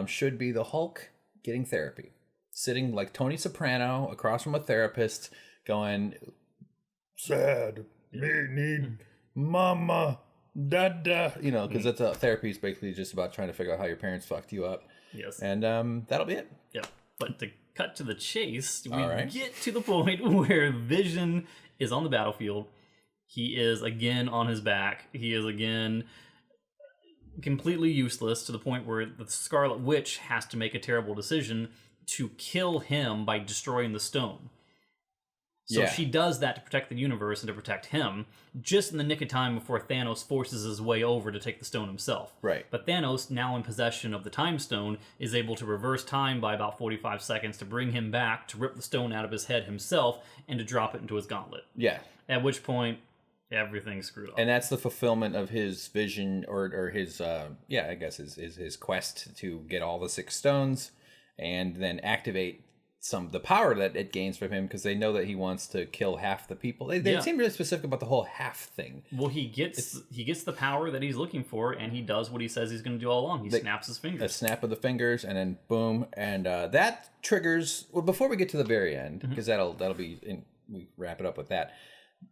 should be the Hulk getting therapy, sitting like Tony Soprano across from a therapist. Going, sad, need mama, dada. You know, because that's therapy is basically just about trying to figure out how your parents fucked you up. Yes. And that'll be it. Yeah. But to cut to the chase. We right. get to the point where Vision is on the battlefield. He is again on his back. He is again completely useless to the point where the Scarlet Witch has to make a terrible decision to kill him by destroying the stone. So she does that to protect the universe and to protect him, just in the nick of time before Thanos forces his way over to take the stone himself. Right. But Thanos, now in possession of the Time Stone, is able to reverse time by about 45 seconds to bring him back, to rip the stone out of his head himself, and to drop it into his gauntlet. Yeah. At which point, everything's screwed up. And that's the fulfillment of his vision, or his, I guess his quest to get all the 6 stones, and then activate the power that it gains from him, because they know that he wants to kill half the people. They seem really specific about the whole half thing. Well, he gets the power that he's looking for, and he does what he says he's going to do all along. He snaps his fingers. A snap of the fingers, and then boom, and that triggers. Well, before we get to the very end, because that'll be. We wrap it up with that.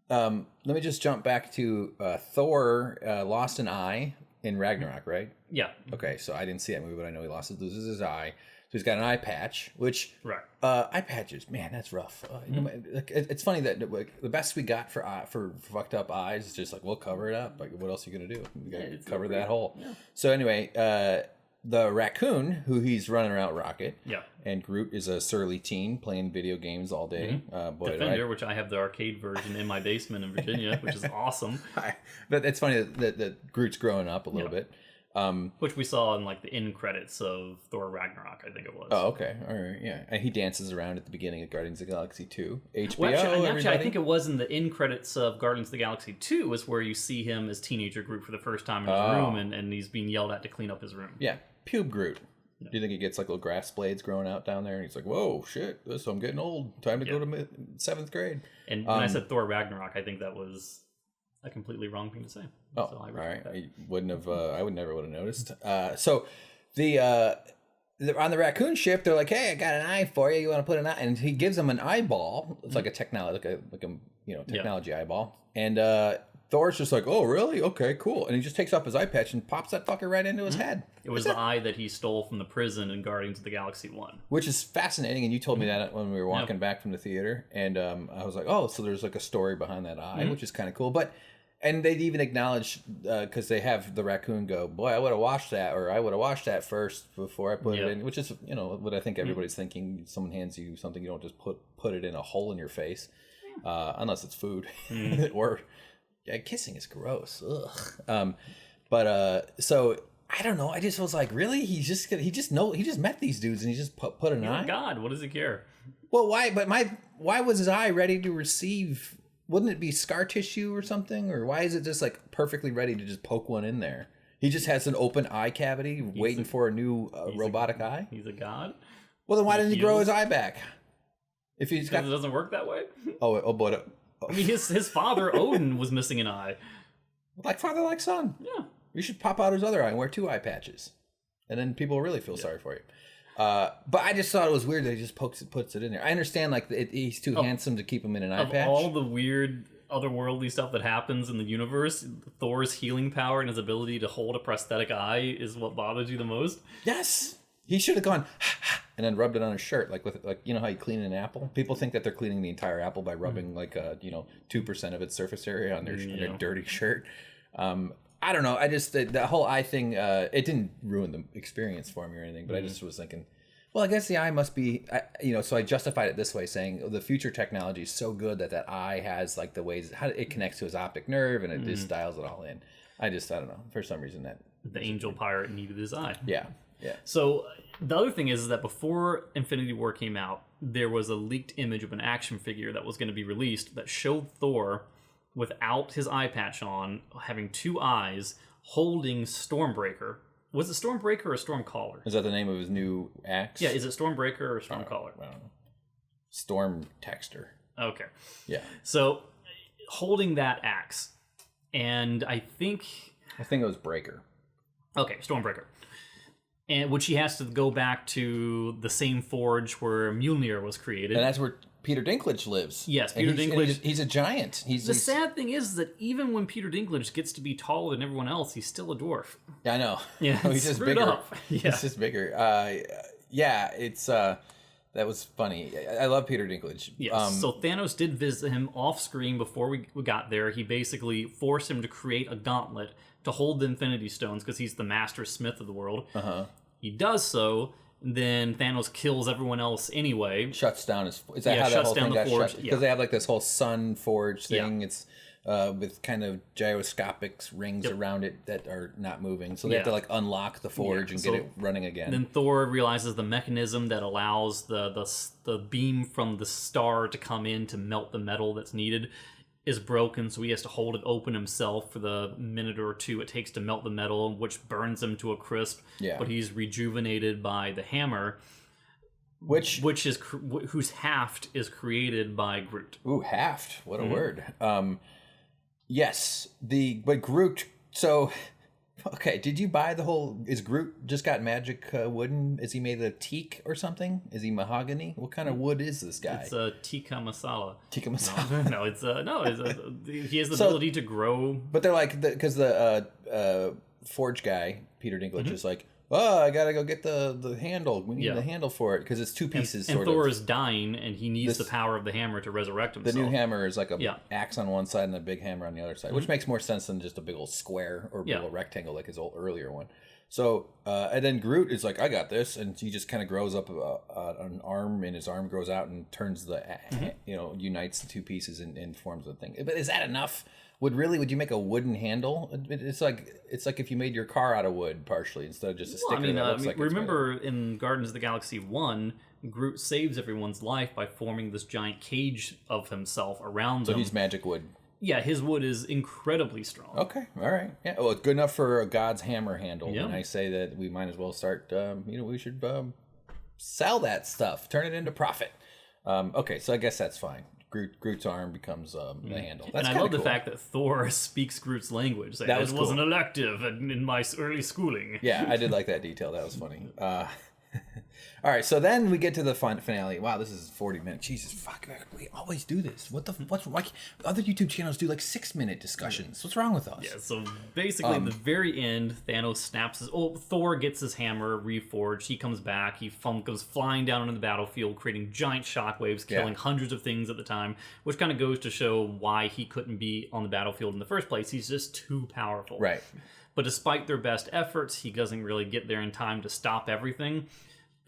Let me just jump back to Thor lost an eye in Ragnarok, right? Yeah. Okay, so I didn't see that movie, but I know loses his eye. So he's got an eye patch, which eye patches, man, that's rough. It's funny that the best we got for fucked up eyes is just like, we'll cover it up. Like, what else are you gonna do? You gotta cover that hole. Yeah. So anyway, the raccoon, who he's running around Rocket, and Groot is a surly teen playing video games all day. Defender, which I have the arcade version in my basement in Virginia, which is awesome. But it's funny that Groot's growing up a little bit. Which we saw in like the end credits of Thor Ragnarok, I think it was. Oh, okay. All right, yeah. And he dances around at the beginning of Guardians of the Galaxy 2. HBO, well, actually, I think it was in the end credits of Guardians of the Galaxy 2 is where you see him as teenager Groot for the first time in his room, and he's being yelled at to clean up his room. Yeah, pube Groot. Do you think he gets like little grass blades growing out down there? And he's like, whoa, shit, I'm getting old. Time to go to 7th grade. And when I said Thor Ragnarok, I think that was a completely wrong thing to say. Oh, so all right. I wouldn't have. I would never would have noticed. So the on the raccoon ship, they're like, "Hey, I got an eye for you. You want to put an eye?" And he gives them an eyeball. It's like a technology, technology eyeball. And Thor's just like, "Oh, really? Okay, cool." And he just takes off his eye patch and pops that fucker right into his head. It was the eye that he stole from the prison in Guardians of the Galaxy 1. Which is fascinating, and you told me that when we were walking back from the theater. And I was like, "Oh, so there's like a story behind that eye," which is kind of cool. And they'd even acknowledge, because they have the raccoon go, "Boy, I would have washed that," or "I would have washed that first before I put it in," which is, what I think everybody's thinking. Someone hands you something, you don't just put it in a hole in your face, unless it's food. Or kissing is gross. Ugh. So I don't know. I just was like, really? He just met these dudes and he just put an eye. God, what does he care? Well, why? But why was his eye ready to receive? Wouldn't it be scar tissue or something? Or why is it just like perfectly ready to just poke one in there? He just has an open eye cavity waiting for a new robotic eye? He's a god? Well, then why didn't he grow his eye back? If he's Because it doesn't work that way? I mean, his father, Odin, was missing an eye. Like father, like son. Yeah. You should pop out his other eye and wear 2 eye patches. And then people will really feel sorry for you. But I just thought it was weird that he just puts it in there. I understand he's too handsome to keep him in an eye patch. All the weird otherworldly stuff that happens in the universe, Thor's healing power and his ability to hold a prosthetic eye is what bothers you the most. Yes. He should have gone and then rubbed it on his shirt, like you know how you clean an apple. People think that they're cleaning the entire apple by rubbing 2% of its surface area on their dirty shirt. I don't know. I just the whole eye thing. It didn't ruin the experience for me or anything, but I just was thinking, well, I guess the eye must be, So I justified it this way, saying the future technology is so good that eye has like the ways how it connects to his optic nerve and it just dials it all in. I don't know, for some reason that the angel pirate needed his eye. Yeah. So the other thing is that before Infinity War came out, there was a leaked image of an action figure that was going to be released that showed Thor without his eye patch on, having 2 eyes, holding Stormbreaker. Was it Stormbreaker or Stormcaller? Is that the name of his new axe? Yeah, is it Stormbreaker or Stormcaller? I don't know. Storm Texter. Okay. Yeah. So, holding that axe, and I think it was Breaker. Okay, Stormbreaker. And which he has to go back to the same forge where Mjolnir was created. And that's where Peter Dinklage lives. Yes, Peter Dinklage. He's a giant. The sad thing is that even when Peter Dinklage gets to be taller than everyone else, he's still a dwarf. I know. Yeah, he's just bigger. Up. Yeah. He's just bigger. It's That was funny. I love Peter Dinklage. Yes. So Thanos did visit him off screen before we got there. He basically forced him to create a gauntlet to hold the Infinity Stones because he's the master smith of the world. He does so. Then Thanos kills everyone else anyway. Shuts down his... Is that how that whole thing got shut? Because they have like this whole sun forge thing. It's with kind of gyroscopic rings around it that are not moving. So they have to like unlock the forge and get it running again. Then Thor realizes the mechanism that allows the beam from the star to come in to melt the metal that's needed is broken, so he has to hold it open himself for the minute or two it takes to melt the metal, which burns him to a crisp. But he's rejuvenated by the hammer, whose haft is created by Groot. Ooh, haft! What a word. Yes, but Groot. So, okay, did you buy the whole? Is Groot just got magic wooden? Is he made of teak or something? Is he mahogany? What kind of wood is this guy? It's a tikka masala. Tikka masala. No, he has the ability to grow. But they're like because the forge guy Peter Dinklage is like, oh, I gotta go get the handle. We need the handle for it because it's two pieces. And Thor is dying, and he needs the power of the hammer to resurrect himself. The new hammer is like a axe on one side and a big hammer on the other side, which makes more sense than just a big old square or big old rectangle like his old earlier one. So, and then Groot is like, I got this, and he just kind of grows up an arm, and his arm grows out and turns unites the two pieces and forms the thing. But is that enough? Would you make a wooden handle? It's like if you made your car out of wood partially instead of just a sticker. Remember in Guardians of the Galaxy 1, Groot saves everyone's life by forming this giant cage of himself around them. So he's magic wood. Yeah, his wood is incredibly strong. Okay, all right. Yeah, well, it's good enough for a God's hammer handle. And I say that we might as well start. We should sell that stuff, turn it into profit. Okay, so I guess that's fine. Groot's arm becomes the handle. That's and I love the fact that Thor speaks Groot's language. That was an elective in my early schooling. Yeah, I did like that detail. That was funny. All right, so then we get to the finale. Wow, this is 40 minutes. Jesus, fuck, we always do this. Why other YouTube channels do like 6-minute discussions? What's wrong with us? Yeah, so basically at the very end, Thanos snaps Thor gets his hammer reforged. He comes back. He goes flying down onto the battlefield, creating giant shockwaves, killing hundreds of things at the time, which kind of goes to show why he couldn't be on the battlefield in the first place. He's just too powerful. Right. But despite their best efforts, he doesn't really get there in time to stop everything.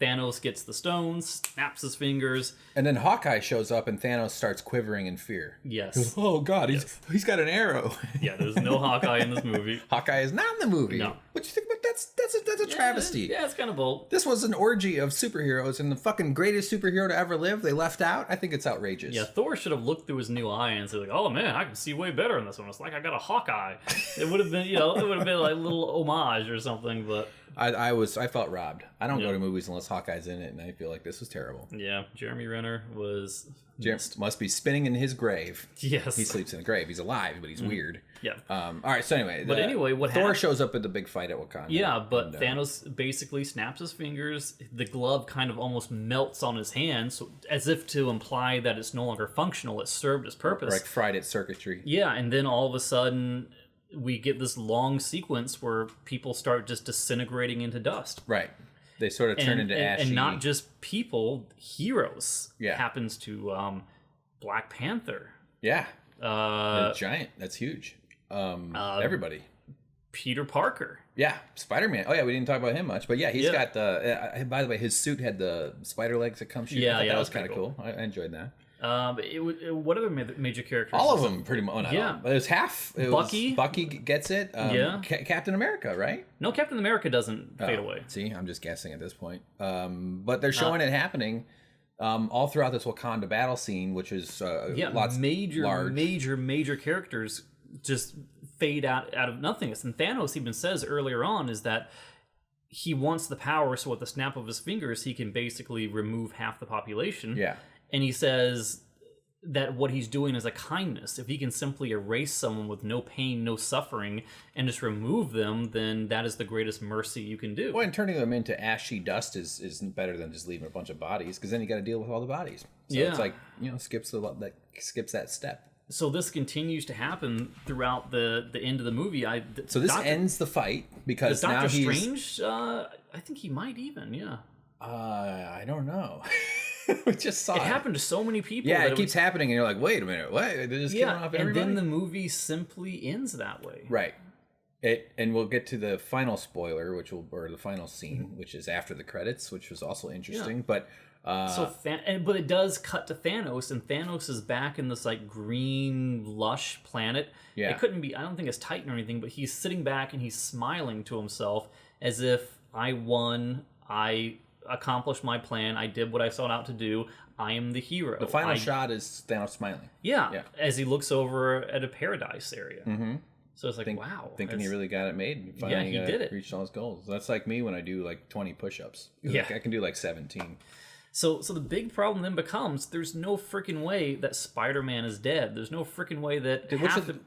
Thanos gets the stones, snaps his fingers. And then Hawkeye shows up and Thanos starts quivering in fear. Yes. Goes, oh, God, he's got an arrow. Yeah, there's no Hawkeye in this movie. Hawkeye is not in the movie. No. What you think about that's a travesty. Yeah, it's kind of bold. This was an orgy of superheroes, and the fucking greatest superhero to ever live, they left out. I think it's outrageous. Yeah, Thor should have looked through his new eye and said, like, oh, man, I can see way better in this one. It's like I got a Hawkeye. It would have been, it would have been like a little homage or something, but... I felt robbed. I don't go to movies unless Hawkeye's in it, and I feel like this was terrible. Yeah, Jeremy Renner was... must be spinning in his grave. Yes. He sleeps in a grave. He's alive, but he's weird. Yeah. All right, so anyway. Thor shows up at the big fight at Wakanda. Yeah, but Thanos basically snaps his fingers. The glove kind of almost melts on his hand, so as if to imply that it's no longer functional. It served its purpose. Or like fried its circuitry. Yeah, and then all of a sudden... we get this long sequence where people start just disintegrating into dust. Right. They sort of turn into ashy. And not just people, heroes. Yeah. Happens to Black Panther. Yeah. Giant. That's huge. Everybody. Peter Parker. Yeah. Spider-Man. Oh, yeah, we didn't talk about him much. But yeah, he's got the... by the way, his suit had the spider legs that come shooting. Yeah, that was kind of cool. I enjoyed that. What other major characters? All of them, pretty much. Oh, no, yeah, it was half. Bucky gets it. Captain America, right? No, Captain America doesn't fade away. See, I'm just guessing at this point. But they're showing it happening all throughout this Wakanda battle scene, which is lots major characters just fade out of nothingness. And Thanos even says earlier on is that he wants the power, so with the snap of his fingers, he can basically remove half the population. Yeah. And he says that what he's doing is a kindness. If he can simply erase someone with no pain, no suffering, and just remove them, then that is the greatest mercy you can do. Well, and turning them into ashy dust is better than just leaving a bunch of bodies, because then you got to deal with all the bodies. So it's like, skips that step. So this continues to happen throughout the end of the movie. So this ends the fight, because now Doctor Strange, I think he might even, I don't know. We just saw it happened to so many people. Yeah, it keeps happening, and you're like, wait a minute, what? They're just killing off everybody? And then the movie simply ends that way. Right. And we'll get to the final spoiler, or the final scene, which is after the credits, which was also interesting. Yeah. But but it does cut to Thanos, and Thanos is back in this like green, lush planet. Yeah. It couldn't be. I don't think it's Titan or anything, but he's sitting back and he's smiling to himself as if I won. I accomplished my plan. I did what I sought out to do. I am the hero. The final shot is Thanos smiling. Yeah. As he looks over at a paradise area. Mm-hmm. So it's like, wow. Thinking he really got it made. Finally, he did it. Reached all his goals. That's like me when I do like 20 push-ups. Yeah. Like I can do like 17. So the big problem then becomes there's no freaking way that Spider-Man is dead. There's no freaking way that...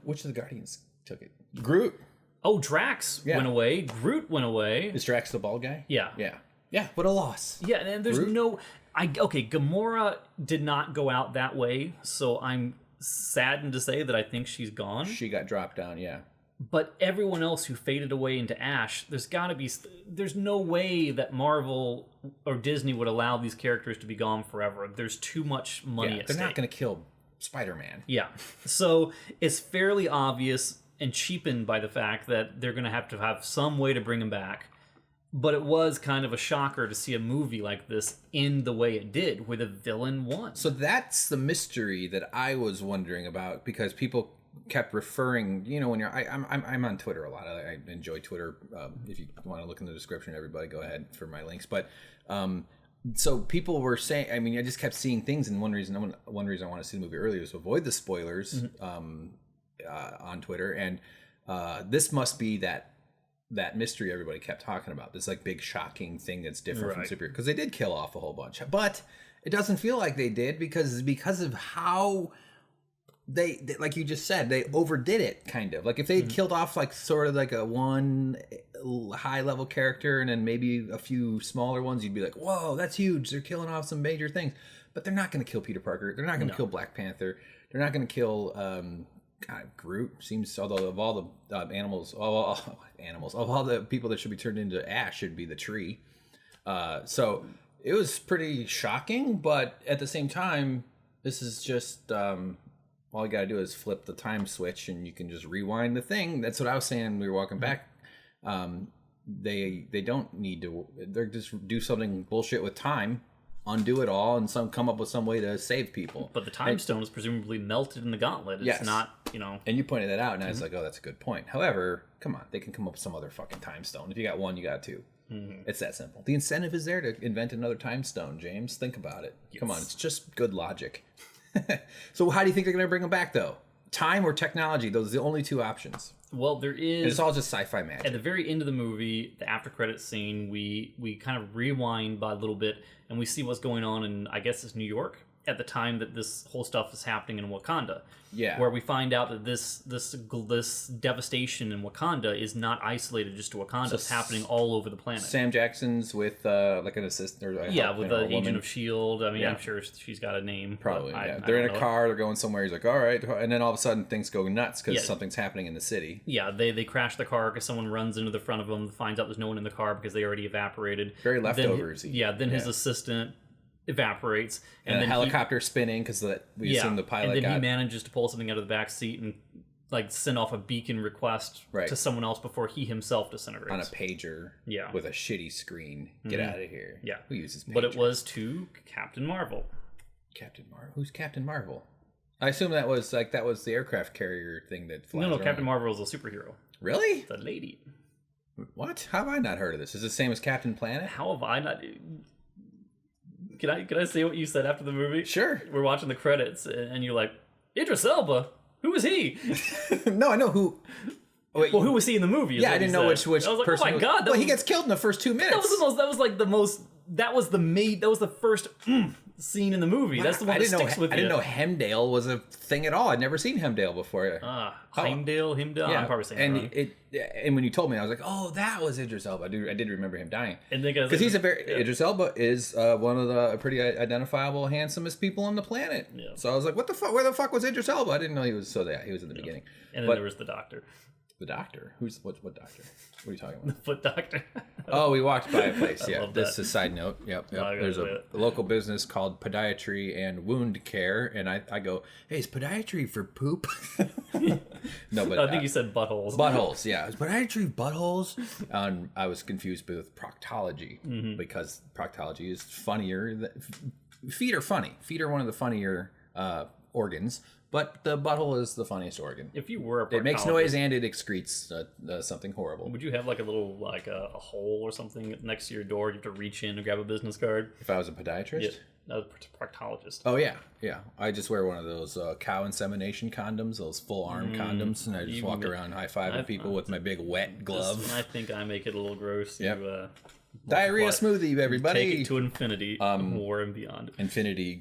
Which of the Guardians took it? Groot. Oh, Drax went away. Groot went away. Is Drax the bald guy? Yeah. Yeah. Yeah, what a loss. Yeah, and there's Groot? Gamora did not go out that way, so I'm saddened to say that I think she's gone. She got dropped down, yeah. But everyone else who faded away into ash, there's no way that Marvel or Disney would allow these characters to be gone forever. There's too much money at stake. They're not going to kill Spider-Man. Yeah. So it's fairly obvious and cheapened by the fact that they're going to have some way to bring him back. But it was kind of a shocker to see a movie like this end the way it did, where the villain won. So that's the mystery that I was wondering about, because people kept referring, when I'm on Twitter a lot. I enjoy Twitter. If you want to look in the description, everybody go ahead for my links. But so people were saying, I just kept seeing things, and one reason I want to see the movie earlier is to avoid the spoilers on Twitter, and this must be that mystery everybody kept talking about. This like big shocking thing that's different from superhero, because they did kill off a whole bunch, but it doesn't feel like they did because of how they like you just said, they overdid it kind of. Like if they had killed off like sort of like a one high level character and then maybe a few smaller ones, you'd be like, whoa, that's huge, they're killing off some major things. But they're not going to kill Peter Parker, they're not going to kill Black Panther, they're not going to kill Groot. Seems, although of all the animals, of all the people that should be turned into ash, should be the tree. So it was pretty shocking, but at the same time, this is just all you gotta do is flip the time switch, and you can just rewind the thing. That's what I was saying when we were walking back. They don't need to. They're just do something bullshit with time, undo it all, and come up with some way to save people. But the time stone is presumably melted in the gauntlet. It's not, And you pointed that out, and I was like, oh, that's a good point. However, come on, they can come up with some other fucking time stone. If you got one, you got two. It's that simple. The incentive is there to invent another time stone, James. Think about it. Yes. Come on, it's just good logic. So how do you think they're going to bring them back, though? Time or technology? Those are the only two options. Well, there is... And it's all just sci-fi magic. At the very end of the movie, the after-credits scene, we kind of rewind by a little bit, and we see what's going on in, I guess it's New York, at the time that this whole stuff is happening in Wakanda. Yeah. Where we find out that this devastation in Wakanda is not isolated just to Wakanda. So it's happening all over the planet. Sam Jackson's with like an assistant, or with the agent of S.H.I.E.L.D. I'm sure she's got a name. Probably, they're in a car, they're going somewhere, he's like, all right. And then all of a sudden things go nuts because something's happening in the city. Yeah, they crash the car because someone runs into the front of them, finds out there's no one in the car because they already evaporated. Very leftovers. Then his assistant evaporates, and then the helicopter spinning because we assume the pilot and then he manages to pull something out of the back seat and like send off a beacon request to someone else before he himself disintegrates on a pager with a shitty screen. Get out of here. Who uses pagers? But it was to Captain Marvel. Who's Captain Marvel? I assume that was the aircraft carrier thing that flies around. Captain Marvel is a superhero. Really? The lady. What? How have I not heard of this? Is it the same as Captain Planet? How have I not? Can I say what you said after the movie? Sure. We're watching the credits, and you're like, Idris Elba? Who is he? No, I know who. Wait, well, who was he in the movie? Yeah, I didn't know which person. I was like, oh my god! He gets killed in the first 2 minutes. That was the first scene in the movie. That's the one that sticks with you. I didn't know Hemdale was a thing at all. I'd never seen Hemdale before. Heimdall. Yeah, I'm probably saying it wrong. And when you told me, I was like, oh, that was Idris Elba. I did remember him dying. Because he's Idris Elba is one of the pretty identifiable, handsomest people on the planet. Yeah. So I was like, what the fuck? Where the fuck was Idris Elba? I didn't know he was. So he was in the beginning. And then there was the Doctor. The doctor? What doctor? What are you talking about? Foot doctor. Oh, we walked by a place. Yeah, love this is that. a side note. Yep. There's a local business called Podiatry and Wound Care, and I go, hey, is podiatry for poop? No, but I think you said buttholes. Buttholes, yeah. Is podiatry buttholes? And I was confused with proctology because proctology is funnier. Feet are funny. Feet are one of the funnier organs. But the butthole is the funniest organ. If you were a proctologist, it makes noise and it excretes something horrible. Would you have like a little a hole or something next to your door? You have to reach in and grab a business card. If I was a podiatrist? Yeah, no, proctologist. Oh yeah. I just wear one of those cow insemination condoms, those full arm condoms, and I just walk around high fiving people with my big wet glove. I think I make it a little gross. Yep. Diarrhea smoothie, everybody. Take it to infinity, war and beyond. Infinity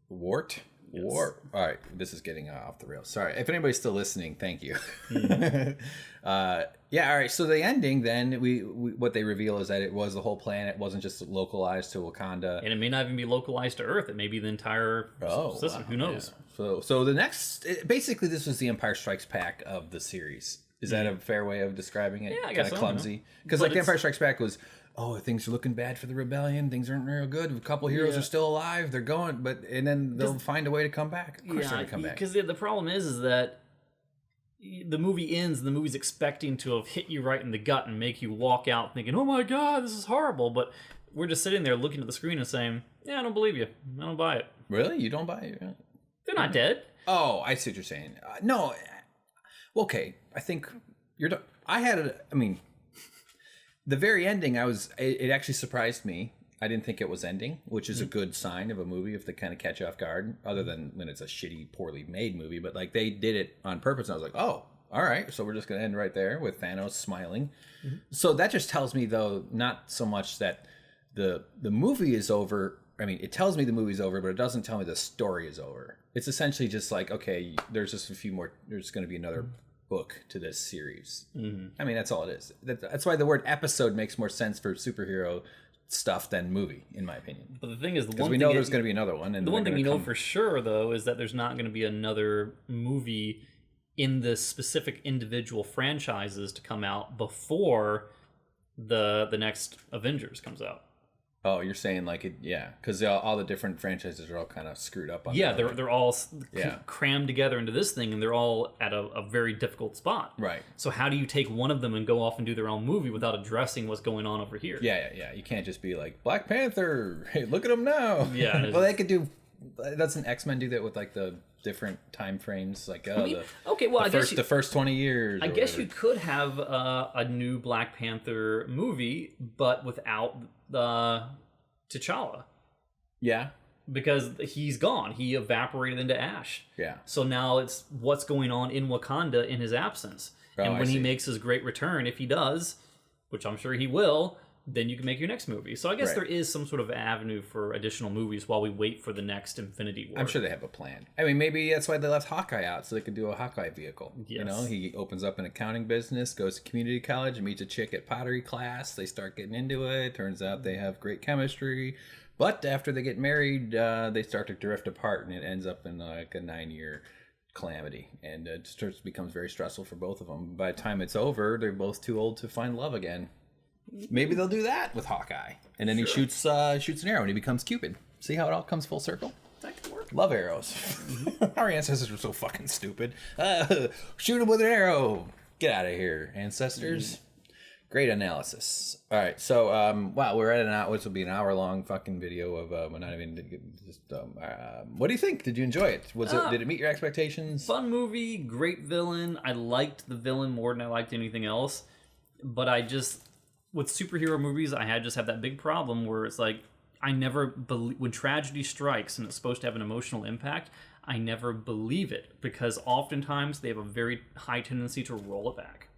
wart. Yes. All right, this is getting off the rails. Sorry, if anybody's still listening, thank you. All right. So the ending, then we what they reveal is that it was the whole planet. It wasn't just localized to Wakanda, and it may not even be localized to Earth. It may be the entire system. Wow. Who knows? Yeah. So the next, basically, this was the Empire Strikes Back of the series. Is that a fair way of describing it? Yeah, I guess kind of clumsy, because like the Empire Strikes Back was. Oh, things are looking bad for the rebellion. Things aren't real good. A couple heroes are still alive. They're going, and then they'll find a way to come back. Of course they're going to come back. Because the problem is that the movie ends, and the movie's expecting to have hit you right in the gut and make you walk out thinking, oh my God, this is horrible. But we're just sitting there looking at the screen and saying, yeah, I don't believe you. I don't buy it. Really? You don't buy it? They're not dead. Oh, I see what you're saying. No. Okay. I think you're... The very ending, it actually surprised me. I didn't think it was ending, which is a good sign of a movie if they kind of catch you off guard, other than when it's a shitty, poorly made movie. But like they did it on purpose, and I was like, oh, all right, so we're just going to end right there with Thanos smiling. So that just tells me, though, not so much that the movie is over. I mean, it tells me the movie's over, but it doesn't tell me the story is over. It's essentially just like, okay, there's just a few more, there's going to be another book to this series. I mean, that's all it is. That's why the word episode makes more sense for superhero stuff than movie, in my opinion. But the thing is, because we know there's going to be another one. And the one thing we know for sure, though, is that there's not going to be another movie in the specific individual franchises to come out before the next Avengers comes out. Oh, you're saying like it, yeah, because all the different franchises are all kind of screwed up on. Yeah, they're all crammed together into this thing, and they're all at a very difficult spot. Right. So how do you take one of them and go off and do their own movie without addressing what's going on over here? Yeah. You can't just be like Black Panther. Hey, look at them now. Yeah. Well, they could do. Doesn't X-Men do that with like the different time frames? Like the first 20 years. I guess you could have a new Black Panther movie, but without T'Challa. Yeah. Because he's gone. He evaporated into ash. Yeah. So now it's what's going on in Wakanda in his absence. And when he makes his great return, if he does, which I'm sure he will, then you can make your next movie. So I guess there is some sort of avenue for additional movies while we wait for the next Infinity War. I'm sure they have a plan. I mean, maybe that's why they left Hawkeye out, so they could do a Hawkeye vehicle. Yes. You know, he opens up an accounting business, goes to community college, and meets a chick at pottery class. They start getting into it. Turns out they have great chemistry. But after they get married, they start to drift apart, and it ends up in like a 9-year calamity. And it becomes very stressful for both of them. By the time it's over, they're both too old to find love again. Maybe they'll do that with Hawkeye, and then he shoots an arrow, and he becomes Cupid. See how it all comes full circle? That could work. Love arrows. Our ancestors were so fucking stupid. Shoot him with an arrow. Get out of here, ancestors. Great analysis. All right, so wow, we're at an hour. This will be an hour-long fucking video of not even just. What do you think? Did you enjoy it? Did it meet your expectations? Fun movie, great villain. I liked the villain more than I liked anything else, but I just. With superhero movies, I just have that big problem where it's like, I never believe, when tragedy strikes and it's supposed to have an emotional impact, I never believe it, because oftentimes they have a very high tendency to roll it back.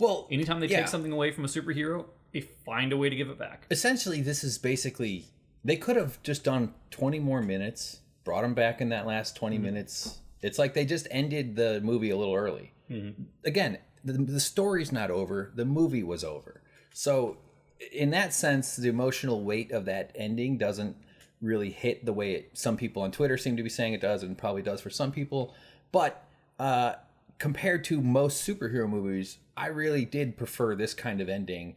Well, anytime they take something away from a superhero, they find a way to give it back. Essentially, this is basically, they could have just done 20 more minutes, brought him back in that last 20 minutes. It's like they just ended the movie a little early. Again, the story's not over. The movie was over. So, in that sense, the emotional weight of that ending doesn't really hit the way some people on Twitter seem to be saying it does, and probably does for some people. But compared to most superhero movies, I really did prefer this kind of ending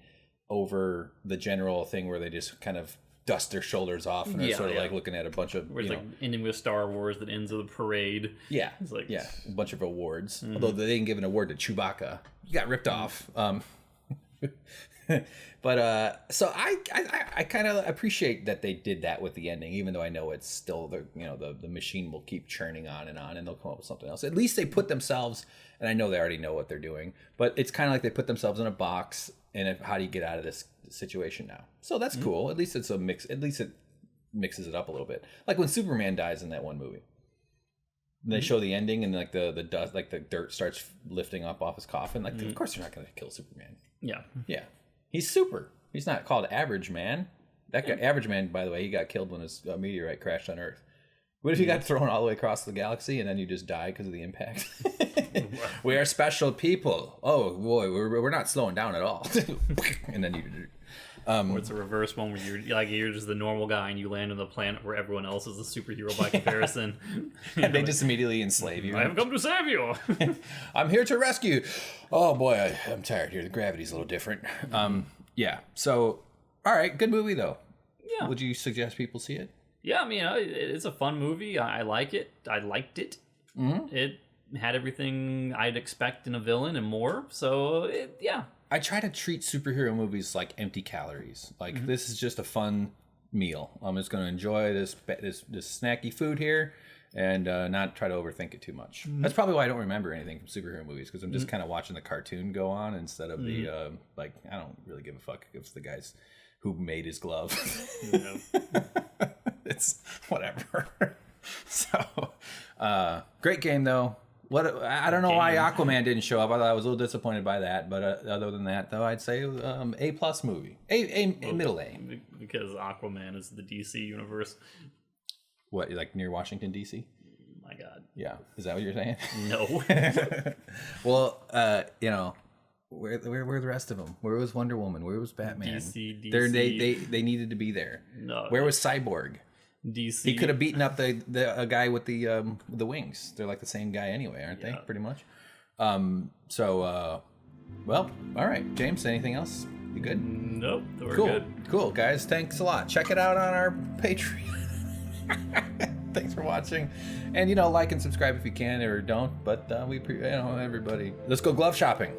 over the general thing where they just kind of dust their shoulders off and are sort of like looking at a bunch of, where it's like ending with Star Wars that ends with a parade. Yeah, it's like a bunch of awards. Although they didn't give an award to Chewbacca, he got ripped off. But so I kind of appreciate that they did that with the ending, even though I know it's still the machine will keep churning on and they'll come up with something else. At least they put themselves, and I know they already know what they're doing, but it's kind of like they put themselves in a box. And how do you get out of this situation now? So that's cool. At least it's a mix. At least it mixes it up a little bit. Like when Superman dies in that one movie. And they show the ending and like the dust, like the dirt starts lifting up off his coffin. Like, of course they're not going to kill Superman. Yeah. Yeah. He's super. He's not called Average Man. That guy, Average Man, by the way, he got killed when his meteorite crashed on Earth. What if he got thrown all the way across the galaxy and then you just die because of the impact? We are special people. Oh boy, we're not slowing down at all. And then you. Or it's a reverse one where you're just the normal guy and you land on the planet where everyone else is a superhero by comparison. And they just immediately enslave you. I have come to save you. I'm here to rescue. Oh boy, I'm tired here. The gravity's a little different. Yeah. So, all right, good movie though. Yeah. Would you suggest people see it? Yeah, I mean, it's a fun movie. I like it. I liked it. Mm-hmm. It had everything I'd expect in a villain and more. So, yeah. I try to treat superhero movies like empty calories. Like, this is just a fun meal. I'm just going to enjoy this snacky food here and not try to overthink it too much. That's probably why I don't remember anything from superhero movies, because I'm just kind of watching the cartoon go on instead of the, I don't really give a fuck if it's the guys who made his glove. It's whatever. So, great game though. I don't know why Aquaman didn't show up. I was a little disappointed by that, but other than that, though, I'd say A+ movie, a middle A. Because Aquaman is the DC universe. What, like near Washington D.C.? My God. Yeah, is that what you're saying? No. Well, where were the rest of them? Where was Wonder Woman? Where was Batman? DC. They needed to be there. No. Where was Cyborg? DC. He could have beaten up the guy with the wings. They're like the same guy anyway, aren't they? Pretty much. Well, all right. James, anything else? You good? Nope. We're cool. Good. Cool, guys. Thanks a lot. Check it out on our Patreon. Thanks for watching, and like and subscribe if you can or don't. But everybody, let's go glove shopping.